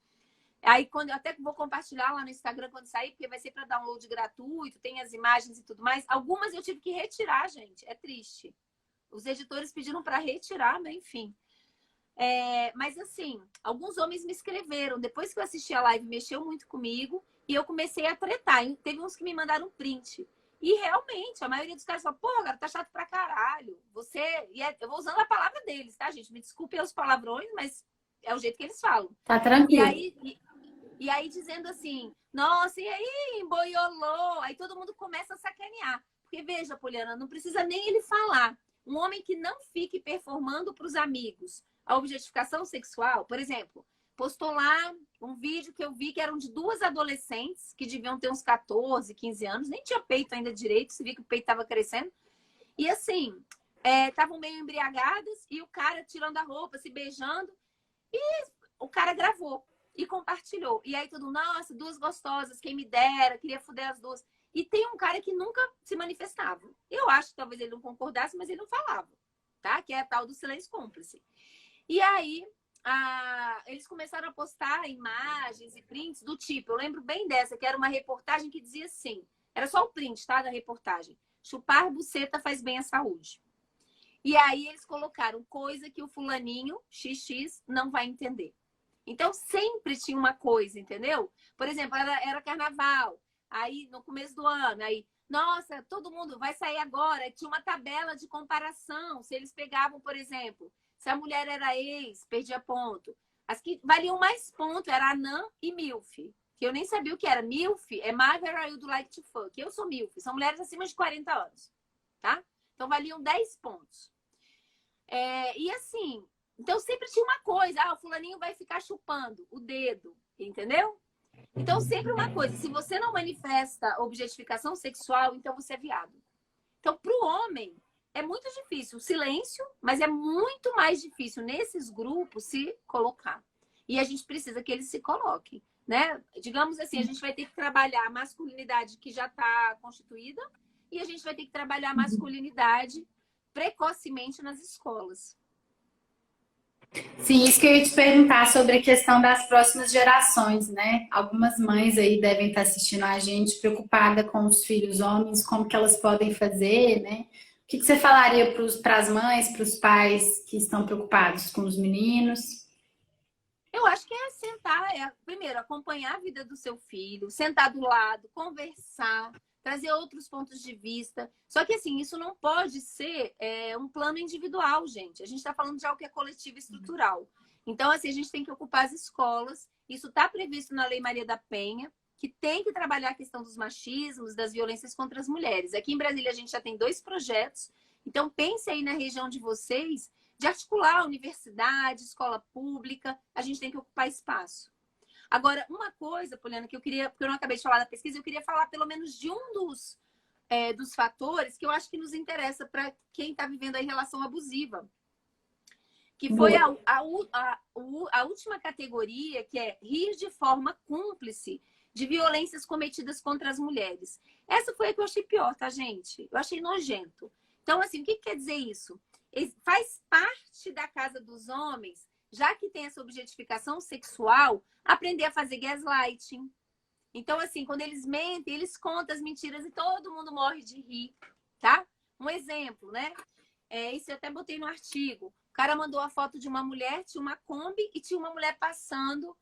Aí, quando eu até vou compartilhar lá no Instagram quando sair, porque vai ser para download gratuito, tem as imagens e tudo mais. Algumas eu tive que retirar, gente. É triste. Os editores pediram para retirar, mas enfim. Mas assim, alguns homens me escreveram. Depois que eu assisti a live, mexeu muito comigo e eu comecei a tretar. Teve uns que me mandaram print. E realmente, a maioria dos caras fala, pô, cara, tá chato pra caralho. Eu vou usando a palavra deles, tá, gente? Me desculpe os palavrões, mas é o jeito que eles falam. Tá tranquilo. E aí dizendo assim, nossa, e aí, emboiolou? Aí todo mundo começa a sacanear. Porque veja, Poliana, não precisa nem ele falar. Um homem que não fique performando para os amigos a objetificação sexual, por exemplo, postou lá um vídeo que eu vi que eram de duas adolescentes que deviam ter uns 14, 15 anos, nem tinha peito ainda direito, se viu que o peito estava crescendo. E assim, estavam meio embriagadas e o cara tirando a roupa, se beijando. E o cara gravou e compartilhou. E aí tudo, nossa, duas gostosas, quem me dera, queria foder as duas. E tem um cara que nunca se manifestava. Eu acho que talvez ele não concordasse, mas ele não falava, tá? Que é a tal do silêncio cúmplice. E aí, eles começaram a postar imagens e prints do tipo, eu lembro bem dessa, que era uma reportagem que dizia assim, era só o print, tá, da reportagem. Chupar buceta faz bem à saúde. E aí eles colocaram coisa que o fulaninho XX não vai entender. Então, sempre tinha uma coisa, entendeu? Por exemplo, era carnaval. Aí, no começo do ano, aí, nossa, todo mundo vai sair agora. Tinha uma tabela de comparação. Se eles pegavam, por exemplo, se a mulher era ex, perdia ponto. As que valiam mais ponto era Anã e Milf. Que eu nem sabia o que era. Milf é Mother I Would Like to Fuck. Eu sou Milf. São mulheres acima de 40 anos. Tá? Então, valiam 10 pontos. E assim, então sempre tinha uma coisa. O fulaninho vai ficar chupando o dedo. Entendeu? Então, sempre uma coisa. Se você não manifesta objetificação sexual, então você é viado. Então, para o homem, é muito difícil o silêncio, mas é muito mais difícil nesses grupos se colocar. E a gente precisa que eles se coloquem, né? Digamos assim, a gente vai ter que trabalhar a masculinidade que já está constituída e a gente vai ter que trabalhar a masculinidade precocemente nas escolas. Sim, isso que eu ia te perguntar sobre a questão das próximas gerações, né? Algumas mães aí devem estar assistindo a gente preocupada com os filhos homens, como que elas podem fazer, né? O que você falaria para as mães, para os pais que estão preocupados com os meninos? Eu acho que é sentar, primeiro, acompanhar a vida do seu filho, sentar do lado, conversar, trazer outros pontos de vista. Só que, assim, isso não pode ser um plano individual, gente. A gente está falando de algo que é coletivo e estrutural. Então, assim, a gente tem que ocupar as escolas. Isso está previsto na Lei Maria da Penha, que tem que trabalhar a questão dos machismos, das violências contra as mulheres. Aqui em Brasília, a gente já tem 2 projetos. Então, pense aí na região de vocês, de articular a universidade, escola pública. A gente tem que ocupar espaço. Agora, uma coisa, Poliana, que eu queria, porque eu não acabei de falar da pesquisa, eu queria falar pelo menos de um dos fatores que eu acho que nos interessa para quem está vivendo aí relação abusiva. Que foi a última categoria, que é rir de forma cúmplice de violências cometidas contra as mulheres. Essa foi a que eu achei pior, tá, gente? Eu achei nojento. Então, assim, o que quer dizer isso? Faz parte da casa dos homens, já que tem essa objetificação sexual, aprender a fazer gaslighting. Então, assim, quando eles mentem, eles contam as mentiras e todo mundo morre de rir, tá? Um exemplo, né? Isso eu até botei no artigo. O cara mandou a foto de uma mulher, tinha uma Kombi e tinha uma mulher passando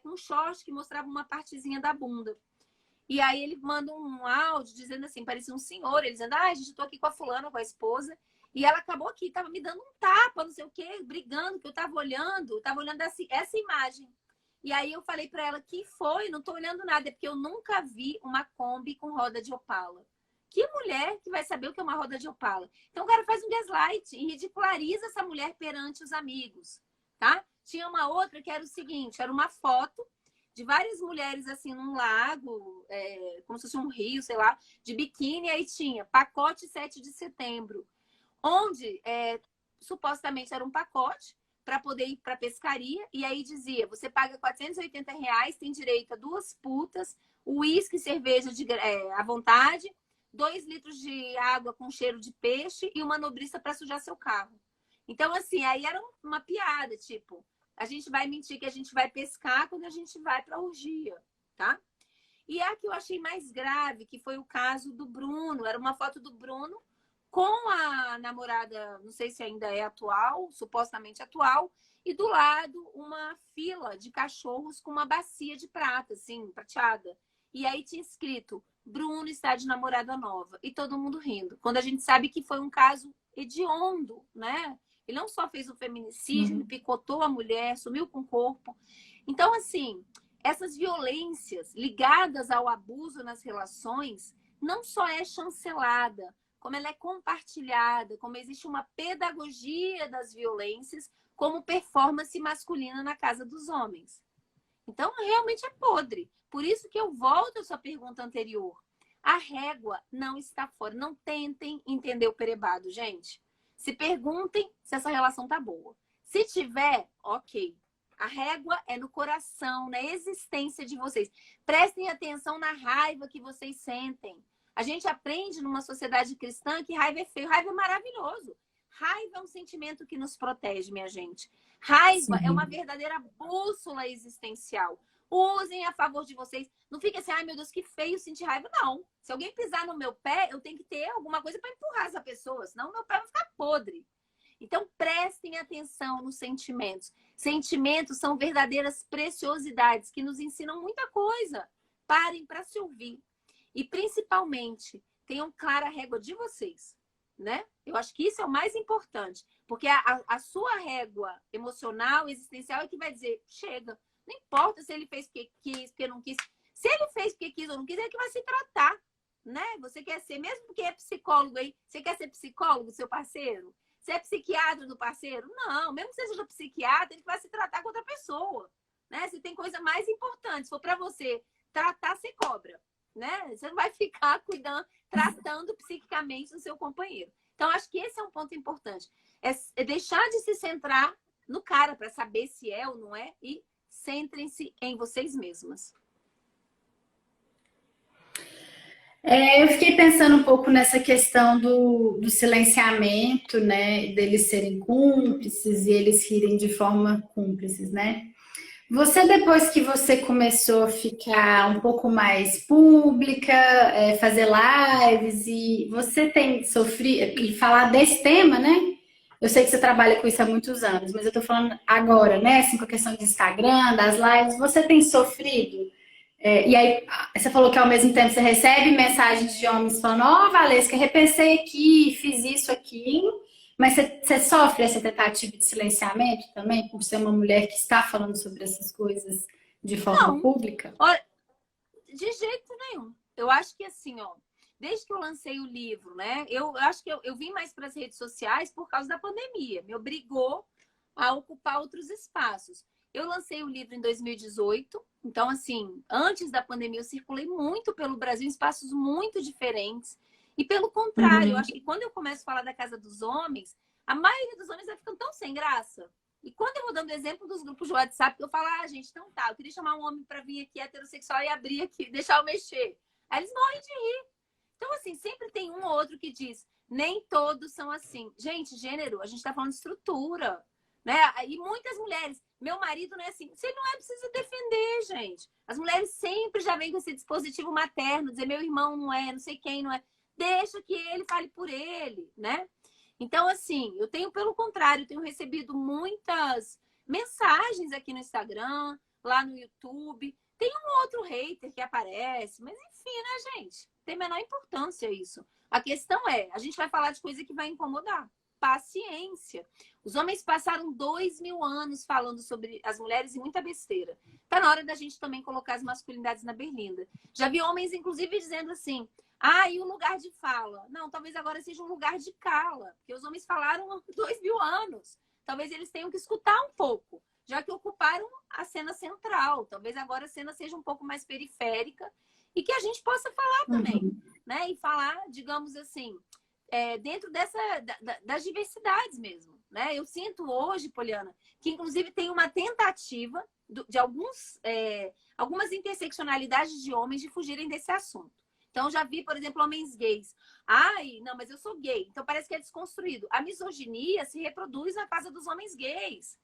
com um short que mostrava uma partezinha da bunda. E aí ele manda um áudio dizendo assim, parecia um senhor, ele dizendo, gente, eu tô aqui com a fulana, com a esposa, e ela acabou aqui, tava me dando um tapa, não sei o quê, brigando, que eu tava olhando essa imagem. E aí eu falei para ela, que foi? Não tô olhando nada, é porque eu nunca vi uma Kombi com roda de Opala. Que mulher que vai saber o que é uma roda de Opala? Então o cara faz um gaslight e ridiculariza essa mulher perante os amigos, tá? Tinha uma outra que era o seguinte, era uma foto de várias mulheres assim num lago, como se fosse um rio, sei lá, de biquíni, aí tinha pacote 7 de setembro, onde supostamente era um pacote para poder ir para pescaria, e aí dizia, você paga R$ 480, tem direito a 2 putas, uísque, cerveja à vontade, 2 litros de água com cheiro de peixe e uma nobrista para sujar seu carro. Então, assim, aí era uma piada, tipo, a gente vai mentir que a gente vai pescar quando a gente vai para a orgia, tá? E a que eu achei mais grave, que foi o caso do Bruno, era uma foto do Bruno com a namorada, não sei se ainda é atual, supostamente atual, e do lado uma fila de cachorros com uma bacia de prata, assim, prateada. E aí tinha escrito, Bruno está de namorada nova. E todo mundo rindo. Quando a gente sabe que foi um caso hediondo, né? Ele não só fez o feminicídio, ele picotou a mulher, sumiu com o corpo. Então, assim, essas violências ligadas ao abuso nas relações não só é chancelada, como ela é compartilhada, como existe uma pedagogia das violências como performance masculina na casa dos homens. Então, realmente é podre. Por isso que eu volto à sua pergunta anterior. A régua não está fora. Não tentem entender o perebado, gente. Se perguntem se essa relação tá boa. Se tiver, ok. A régua é no coração, na existência de vocês. Prestem atenção na raiva que vocês sentem. A gente aprende numa sociedade cristã que raiva é feio. Raiva é maravilhoso. Raiva é um sentimento que nos protege, minha gente. Raiva é uma verdadeira bússola existencial. Usem a favor de vocês. Não fica assim, ai meu Deus, que feio sentir raiva. Não. Se alguém pisar no meu pé, eu tenho que ter alguma coisa para empurrar essa pessoa, senão meu pé vai ficar podre. Então, prestem atenção nos sentimentos. Sentimentos são verdadeiras preciosidades que nos ensinam muita coisa. Parem para se ouvir. E, principalmente, tenham clara a régua de vocês, né? Eu acho que isso é o mais importante. Porque a sua régua emocional, existencial, é que vai dizer, chega. Não importa se ele fez porque quis, porque não quis. Se ele fez porque quis ou não quis, é que vai se tratar, né? Você quer ser, mesmo que é psicólogo aí, você quer ser psicólogo do seu parceiro? Você é psiquiatra do parceiro? Não, mesmo que você seja psiquiatra, ele vai se tratar com outra pessoa, né? Se tem coisa mais importante, se for para você tratar, você cobra, né? Você não vai ficar tratando psiquicamente o seu companheiro. Então, acho que esse é um ponto importante. É deixar de se centrar no cara para saber se é ou não é e centrem-se em vocês mesmas. Eu fiquei pensando um pouco nessa questão do silenciamento, né? Deles serem cúmplices e eles rirem de forma cúmplices, né? Você, depois que você começou a ficar um pouco mais pública, fazer lives, e você tem sofrido, e falar desse tema, né? Eu sei que você trabalha com isso há muitos anos, mas eu tô falando agora, né? Assim, com a questão do Instagram, das lives, você tem sofrido? E aí, você falou que ao mesmo tempo você recebe mensagens de homens falando, Valesca, repensei aqui, fiz isso, aquilo. Mas você sofre essa tentativa de silenciamento também, por ser uma mulher que está falando sobre essas coisas de forma pública? Olha, de jeito nenhum. Eu acho que assim, desde que eu lancei o livro, né? Eu acho que eu vim mais para as redes sociais por causa da pandemia. Me obrigou a ocupar outros espaços. Eu lancei o livro em 2018. Então, assim, antes da pandemia, eu circulei muito pelo Brasil, em espaços muito diferentes. E pelo contrário, eu acho que quando eu começo a falar da casa dos homens, a maioria dos homens vai ficando tão sem graça. E quando eu vou dando exemplo dos grupos de WhatsApp, eu falo, gente, então tá, eu queria chamar um homem para vir aqui heterossexual e abrir aqui, deixar eu mexer. Aí eles morrem de rir. Então, assim, sempre tem um ou outro que diz, nem todos são assim. Gente, gênero, a gente tá falando de estrutura, né? E muitas mulheres, meu marido não é assim. Você não é preciso defender, gente. As mulheres sempre já vêm com esse dispositivo materno, dizer meu irmão não é, não sei quem não é. Deixa que ele fale por ele, né? Então, assim, eu tenho, pelo contrário, eu tenho recebido muitas mensagens aqui no Instagram, lá no YouTube. Tem um outro hater que aparece, mas enfim, né, gente? Tem menor importância isso. A questão é, a gente vai falar de coisa que vai incomodar. Paciência. Os homens passaram 2000 anos falando sobre as mulheres e muita besteira. Tá na hora da gente também colocar as masculinidades na berlinda. Já vi homens, inclusive, dizendo assim, e o lugar de fala? Não, talvez agora seja um lugar de cala, porque os homens falaram há 2000 anos. Talvez eles tenham que escutar um pouco, já que ocuparam a cena central. Talvez agora a cena seja um pouco mais periférica e que a gente possa falar também, né? E falar, digamos assim, dentro das diversidades mesmo, né? Eu sinto hoje, Poliana, que inclusive tem uma tentativa de algumas interseccionalidades de homens de fugirem desse assunto. Então, já vi, por exemplo, homens gays. Não, mas eu sou gay. Então, parece que é desconstruído. A misoginia se reproduz na casa dos homens gays.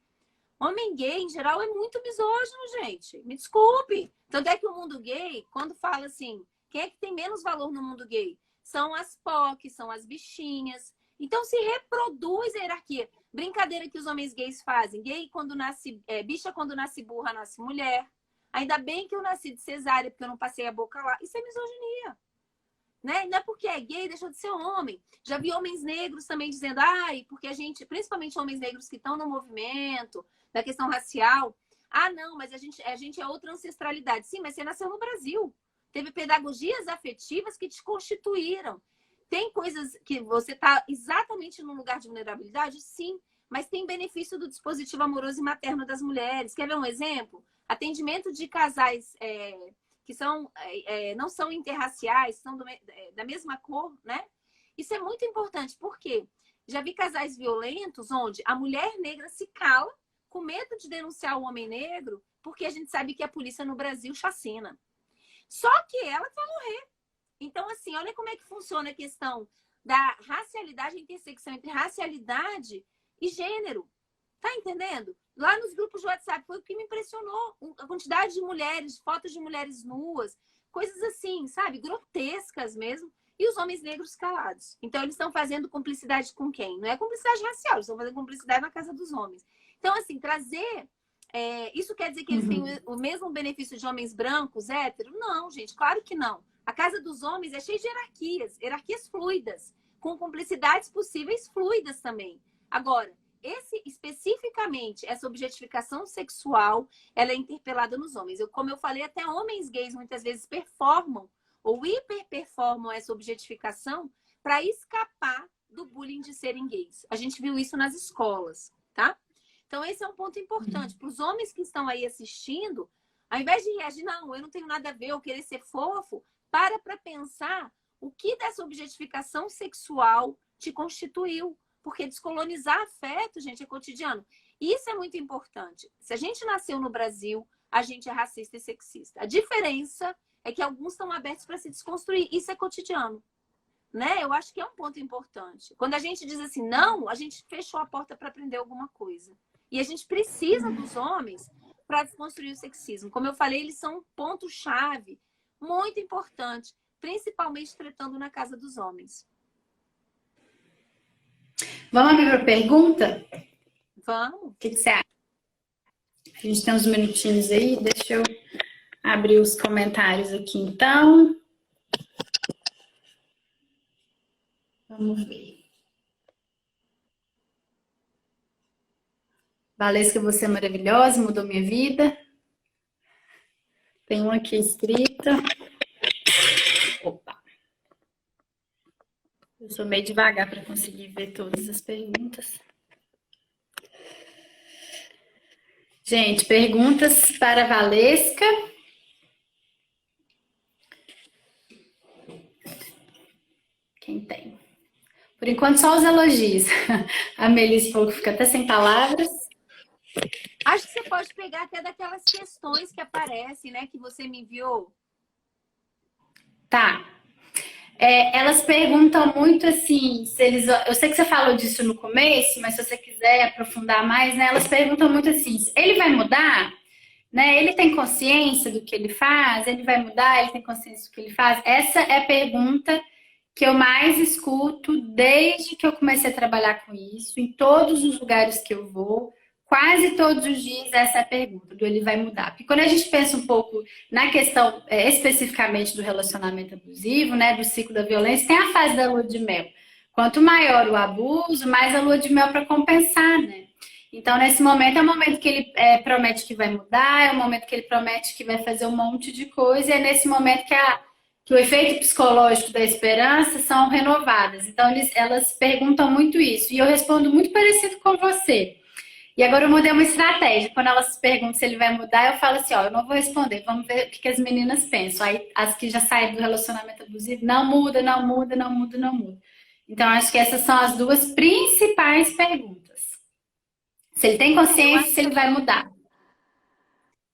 Homem gay, em geral, é muito misógino, gente. Me desculpe. Tanto é que o mundo gay, quando fala assim, quem é que tem menos valor no mundo gay? São as POC, são as bichinhas. Então, se reproduz a hierarquia. Brincadeira que os homens gays fazem. Gay, quando nasce... bicha, quando nasce burra, nasce mulher. Ainda bem que eu nasci de cesárea, porque eu não passei a boca lá. Isso é misoginia. Né? Não é porque é gay, deixou de ser homem. Já vi homens negros também dizendo, porque a gente, principalmente homens negros que estão no movimento, da questão racial, não, mas a gente é outra ancestralidade. Sim, mas você nasceu no Brasil. Teve pedagogias afetivas que te constituíram. Tem coisas que você está exatamente no lugar de vulnerabilidade? Sim, mas tem benefício do dispositivo amoroso e materno das mulheres. Quer ver um exemplo? Atendimento de casais que não são interraciais, são da mesma cor, né? Isso é muito importante, porque já vi casais violentos onde a mulher negra se cala com medo de denunciar o homem negro, porque a gente sabe que a polícia no Brasil chacina. Só que ela vai morrer. Então, assim, olha como é que funciona a questão da racialidade, a intersecção entre racialidade e gênero. Tá entendendo? Lá nos grupos de WhatsApp foi o que me impressionou. A quantidade de mulheres, fotos de mulheres nuas, coisas assim, sabe? Grotescas mesmo. E os homens negros calados. Então, eles estão fazendo cumplicidade com quem? Não é cumplicidade racial, eles estão fazendo cumplicidade na casa dos homens. Então, assim, trazer... isso quer dizer que eles têm o mesmo benefício de homens brancos, héteros? Não, gente, claro que não. A casa dos homens é cheia de hierarquias fluidas, com cumplicidades possíveis fluidas também. Agora, especificamente, essa objetificação sexual, ela é interpelada nos homens. Como eu falei, até homens gays muitas vezes performam ou hiperperformam essa objetificação para escapar do bullying de serem gays. A gente viu isso nas escolas, tá? Então, esse é um ponto importante. Para os homens que estão aí assistindo, ao invés de reagir, não, eu não tenho nada a ver, eu querer ser fofo, para pensar o que dessa objetificação sexual te constituiu. Porque descolonizar afeto, gente, é cotidiano. E isso é muito importante. Se a gente nasceu no Brasil, a gente é racista e sexista. A diferença é que alguns estão abertos para se desconstruir. Isso é cotidiano. Né? Eu acho que é um ponto importante. Quando a gente diz assim, não, a gente fechou a porta para aprender alguma coisa. E a gente precisa dos homens para desconstruir o sexismo. Como eu falei, eles são um ponto-chave muito importante, principalmente tratando na casa dos homens. Vamos abrir para pergunta? Vamos. O que você acha? A gente tem uns minutinhos aí, deixa eu abrir os comentários aqui então. Vamos ver. Valesca, você é maravilhosa, mudou minha vida. Tem um aqui escrita. Opa. Eu sou meio devagar para conseguir ver todas as perguntas. Gente, perguntas para a Valesca. Quem tem? Por enquanto, só os elogios. A Melissa falou que fica até sem palavras. Acho que você pode pegar até daquelas questões que aparecem, né? Que você me enviou. Tá. Elas perguntam muito assim, se eles. Eu sei que você falou disso no começo, mas se você quiser aprofundar mais, né? Elas perguntam muito assim: ele vai mudar? Né? Ele tem consciência do que ele faz? Ele vai mudar? Ele tem consciência do que ele faz? Essa é a pergunta que eu mais escuto desde que eu comecei a trabalhar com isso, em todos os lugares que eu vou, quase todos os dias essa é a pergunta, do ele vai mudar. Porque quando a gente pensa um pouco na questão especificamente do relacionamento abusivo, né, do ciclo da violência, tem a fase da lua de mel. Quanto maior o abuso, mais a lua de mel para compensar, né? Então, nesse momento, é o momento que ele promete que vai mudar, é o momento que ele promete que vai fazer um monte de coisa, e é nesse momento que o efeito psicológico da esperança são renovadas. Então, elas perguntam muito isso. E eu respondo muito parecido com você. E agora eu mudei uma estratégia. Quando elas perguntam se ele vai mudar, eu falo assim, ó, eu não vou responder, vamos ver o que as meninas pensam. Aí, as que já saíram do relacionamento abusivo, não muda, não muda, não muda, não muda. Então, acho que essas são as duas principais perguntas. Se ele tem consciência, se ele vai mudar.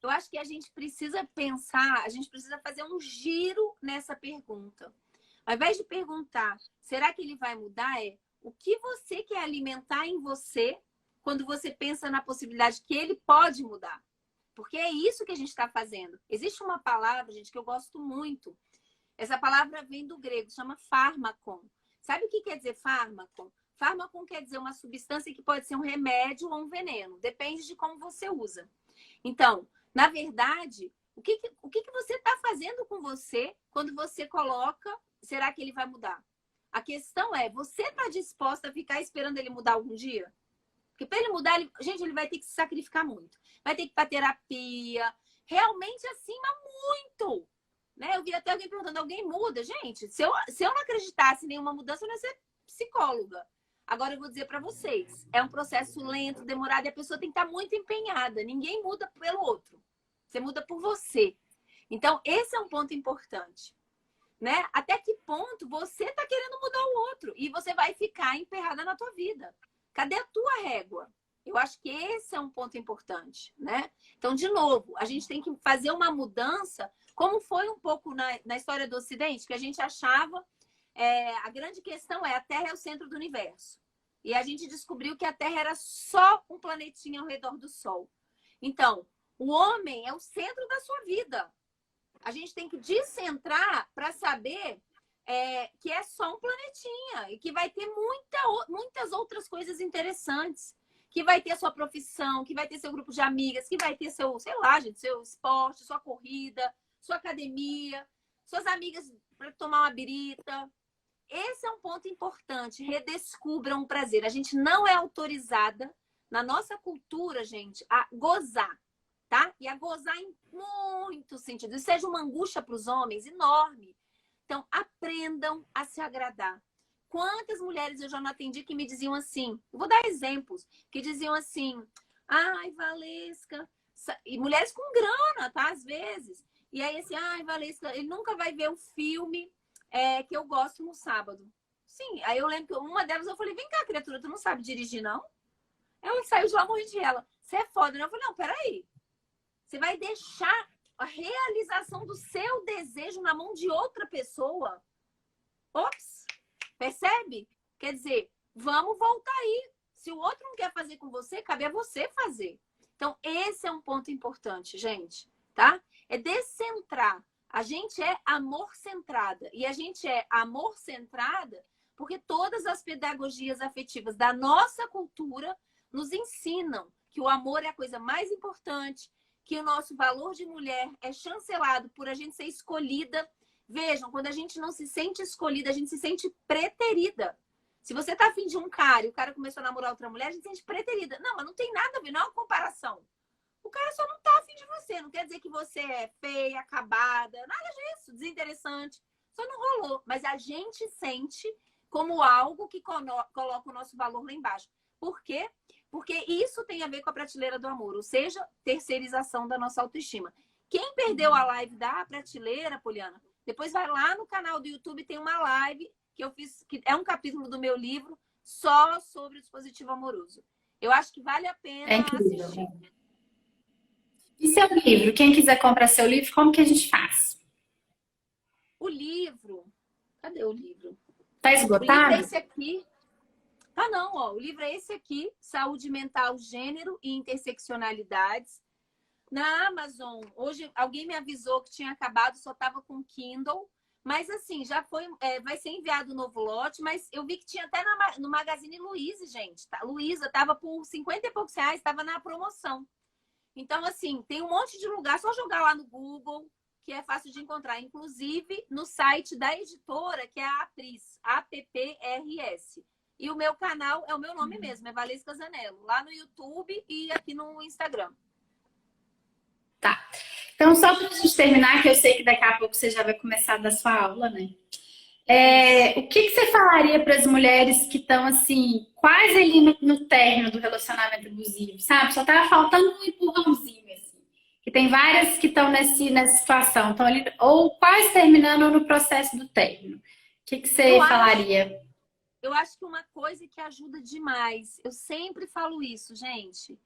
Eu acho que a gente precisa pensar, a gente precisa fazer um giro nessa pergunta. Ao invés de perguntar, será que ele vai mudar? O que você quer alimentar em você quando você pensa na possibilidade que ele pode mudar? Porque é isso que a gente está fazendo. Existe uma palavra, gente, que eu gosto muito. Essa palavra vem do grego, chama fármacon. Sabe o que quer dizer fármacon? Fármacon quer dizer uma substância que pode ser um remédio ou um veneno. Depende de como você usa. Então, na verdade, o que você está fazendo com você quando você coloca, será que ele vai mudar? A questão é, você está disposta a ficar esperando ele mudar algum dia? Porque para ele mudar, ele vai ter que se sacrificar muito. Vai ter que ir para terapia. Realmente acima muito. Né? Eu vi até alguém perguntando, alguém muda? Gente, se eu não acreditasse em nenhuma mudança, eu não ia ser psicóloga. Agora eu vou dizer para vocês, é um processo lento, demorado, e a pessoa tem que estar muito empenhada. Ninguém muda pelo outro. Você muda por você. Então, esse é um ponto importante. Né? Até que ponto você está querendo mudar o outro e você vai ficar emperrada na tua vida? Cadê a tua régua? Eu acho que esse é um ponto importante, né? Então, de novo, a gente tem que fazer uma mudança, como foi um pouco na história do Ocidente, que a gente achava, a grande questão é a Terra é o centro do universo. E a gente descobriu que a Terra era só um planetinha ao redor do Sol. Então, o homem é o centro da sua vida. A gente tem que descentrar para saber que é só um planetinha e que vai ter muitas outras coisas interessantes. Que vai ter a sua profissão, que vai ter seu grupo de amigas, que vai ter seu, sei lá, gente, seu esporte, sua corrida, sua academia, suas amigas para tomar uma birita. Esse é um ponto importante. Redescubram o prazer. A gente não é autorizada, na nossa cultura, gente, a gozar. Tá? E a gozar em muitos sentidos. Seja uma angústia para os homens enorme. Então, aprendam a se agradar. Quantas mulheres eu já não atendi que me diziam assim, eu vou dar exemplos, que diziam assim, ai, Valesca, e mulheres com grana, tá? Às vezes. E aí assim, ai, Valesca, ele nunca vai ver o filme que eu gosto no sábado. Sim, aí eu lembro que uma delas eu falei, vem cá, criatura, tu não sabe dirigir, não? Ela saiu de lá morrendo de ela. Você é foda, né? Eu falei, não, peraí. Você vai deixar a realização do seu desejo na mão de outra pessoa? Ops! Percebe? Quer dizer, vamos voltar aí. Se o outro não quer fazer com você, cabe a você fazer. Então, esse é um ponto importante, gente, tá? É descentrar. A gente é amor-centrada. E a gente é amor-centrada porque todas as pedagogias afetivas da nossa cultura nos ensinam que o amor é a coisa mais importante, que o nosso valor de mulher é chancelado por a gente ser escolhida. Vejam, quando a gente não se sente escolhida, a gente se sente preterida. Se você tá afim de um cara e o cara começou a namorar outra mulher, a gente se sente preterida. Não, mas não tem nada a ver, não é uma comparação. O cara só não tá afim de você. Não quer dizer que você é feia, acabada, nada disso, desinteressante. Só não rolou. Mas a gente sente como algo que coloca o nosso valor lá embaixo. Por quê? Porque isso tem a ver com a prateleira do amor, ou seja, terceirização da nossa autoestima. Quem perdeu a live da prateleira, Poliana, depois vai lá no canal do YouTube, tem uma live que eu fiz, que é um capítulo do meu livro só sobre o dispositivo amoroso. Eu acho que vale a pena assistir. E seu livro? Quem quiser comprar seu livro, como que a gente faz? O livro... Cadê o livro? Tá O livro é esgotado? esse aqui. Ah, não, ó. O livro é esse aqui, Saúde Mental, Gênero e Interseccionalidades. Na Amazon, hoje alguém me avisou que tinha acabado, só estava com Kindle. Mas assim, já foi, vai ser enviado o novo lote, mas eu vi que tinha até no Magazine Luiza, gente. Tá? Luiza estava por 50 e poucos reais, estava na promoção. Então, assim, tem um monte de lugar, só jogar lá no Google, que é fácil de encontrar. Inclusive, no site da editora, que é a Apris, APPRS. E o meu canal é o meu nome mesmo, é Valesca Zanello, lá no YouTube e aqui no Instagram. Tá. Então, só para a gente terminar, que eu sei que daqui a pouco você já vai começar a dar sua aula, né? O que você falaria para as mulheres que estão, assim, quase ali no término do relacionamento abusivo, sabe? Só tá faltando um empurrãozinho, assim. Que tem várias que estão nessa situação, estão ali, ou quase terminando ou no processo do término. O que você falaria? Eu acho que uma coisa que ajuda demais, eu sempre falo isso, gente.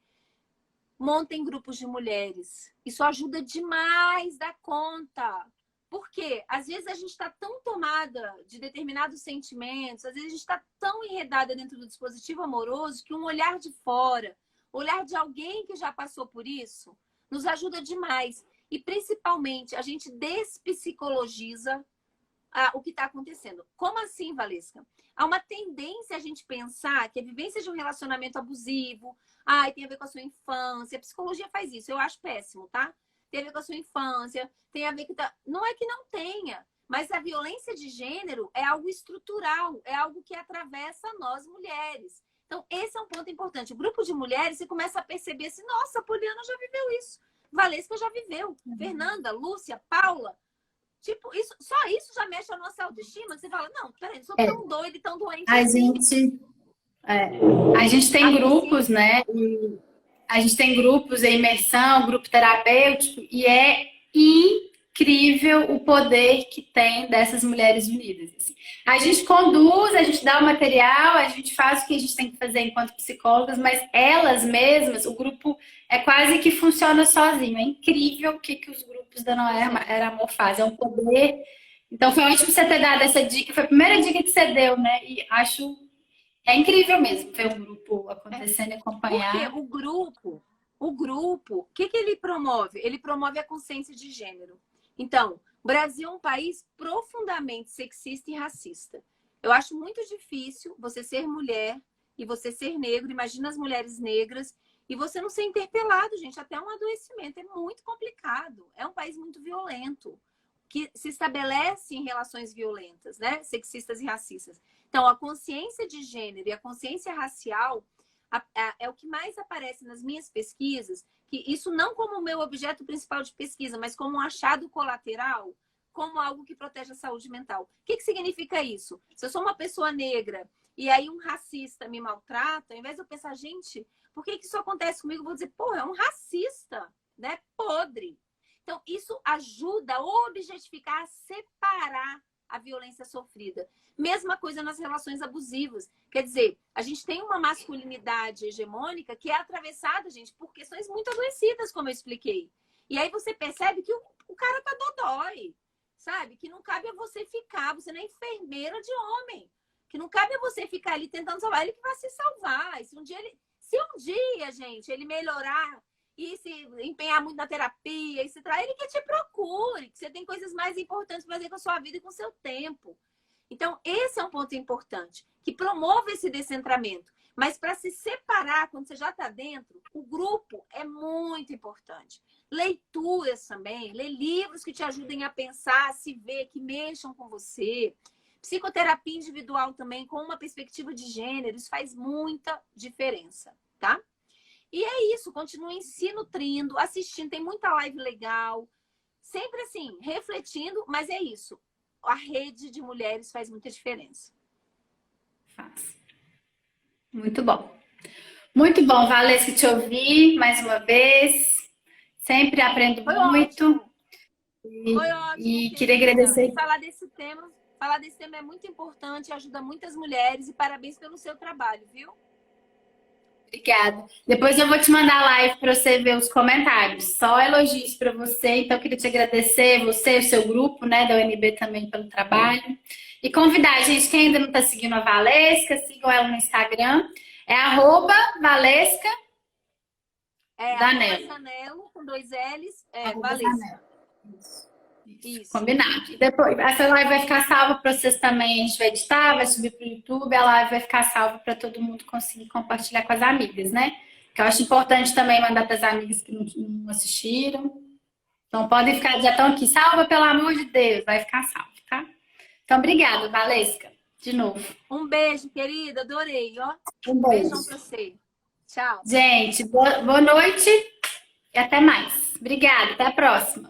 Montem grupos de mulheres. Isso ajuda demais da conta. Por quê? Às vezes a gente está tão tomada de determinados sentimentos, às vezes a gente está tão enredada dentro do dispositivo amoroso que um olhar de fora, olhar de alguém que já passou por isso, nos ajuda demais. E principalmente a gente despsicologiza o que está acontecendo. Como assim, Valesca? Há uma tendência a gente pensar que a vivência de um relacionamento abusivo, tem a ver com a sua infância. A psicologia faz isso, eu acho péssimo, tá? Tem a ver com a sua infância, tem a ver com... Não é que não tenha, mas a violência de gênero é algo estrutural, é algo que atravessa nós mulheres. Então, esse é um ponto importante. O grupo de mulheres, você começa a perceber assim, nossa, a Poliana já viveu isso. Valesca já viveu. Fernanda, Lúcia, Paula. Tipo, só isso já mexe a nossa autoestima. Você fala, não, peraí, não sou tão doida e tão doente assim. A gente tem grupos, né? A gente tem grupos em imersão, grupo terapêutico, e é incrível o poder que tem dessas mulheres unidas. Assim. A gente conduz, a gente dá o material, a gente faz o que a gente tem que fazer enquanto psicólogas, mas elas mesmas, o grupo é quase que funciona sozinho. É incrível o que os grupos da Noé Era Amor fazem. É um poder. Então foi ótimo você ter dado essa dica. Foi a primeira dica que você deu, né? E acho incrível mesmo ver um grupo acontecendo e acompanhar. Porque o grupo, o que ele promove? Ele promove a consciência de gênero. Então, o Brasil é um país profundamente sexista e racista. Eu acho muito difícil você ser mulher e você ser negro. Imagina as mulheres negras e você não ser interpelado, gente, até um adoecimento. É muito complicado. É um país muito violento, que se estabelece em relações violentas, né? Sexistas e racistas. Então, a consciência de gênero e a consciência racial é o que mais aparece nas minhas pesquisas, que isso não como o meu objeto principal de pesquisa, mas como um achado colateral, como algo que protege a saúde mental. O que significa isso? Se eu sou uma pessoa negra e aí um racista me maltrata, ao invés de eu pensar, gente, por que isso acontece comigo? Eu vou dizer, pô, é um racista, né? Podre. Então, isso ajuda a objetificar, a separar a violência sofrida. Mesma coisa nas relações abusivas. Quer dizer, a gente tem uma masculinidade hegemônica que é atravessada, gente, por questões muito adoecidas, como eu expliquei. E aí você percebe que o cara tá dodói, sabe? Que não cabe a você ficar, você não é enfermeira de homem. Que não cabe a você ficar ali tentando salvar, ele que vai se salvar. E se um dia, gente, ele melhorar e se empenhar muito na terapia, ele que te procure, que você tem coisas mais importantes para fazer com a sua vida e com o seu tempo. Então, esse é um ponto importante, que promove esse descentramento. Mas para se separar, quando você já está dentro, o grupo é muito importante. Leituras também, ler livros que te ajudem a pensar, a se ver, que mexam com você. Psicoterapia individual também, com uma perspectiva de gênero, isso faz muita diferença, tá? E é isso, continue se nutrindo, assistindo, tem muita live legal. Sempre assim, refletindo, mas é isso. A rede de mulheres faz muita diferença. Faz. Muito bom. Muito bom, Valesca, te ouvir mais uma vez. Sempre aprendo Foi muito. ótimo. Foi ótimo, E queria querida. E agradecer. falar desse tema é muito importante, ajuda muitas mulheres e parabéns pelo seu trabalho, viu? Obrigada. Depois eu vou te mandar a live para você ver os comentários. Só elogios para você. Então, eu queria te agradecer, você, o seu grupo, né, da UNB também pelo trabalho. E convidar a gente, quem ainda não está seguindo a Valesca, sigam ela no Instagram. É @Valesca Zanello. Zanello, com 2 L's, Valesca. Valesca. Isso. Combinado. E depois, essa live vai ficar salva para vocês também. A gente vai editar, vai subir para o YouTube. A live vai ficar salva para todo mundo conseguir compartilhar com as amigas, né? Que eu acho importante também mandar para as amigas que não assistiram. Então, podem ficar, já estão aqui. Salva, pelo amor de Deus. Vai ficar salvo, tá? Então, obrigada, Valesca. De novo. Um beijo, querida. Adorei, ó. Um Beijão beijo. pra você. Tchau. Gente, boa noite e até mais. Obrigada. Até a próxima.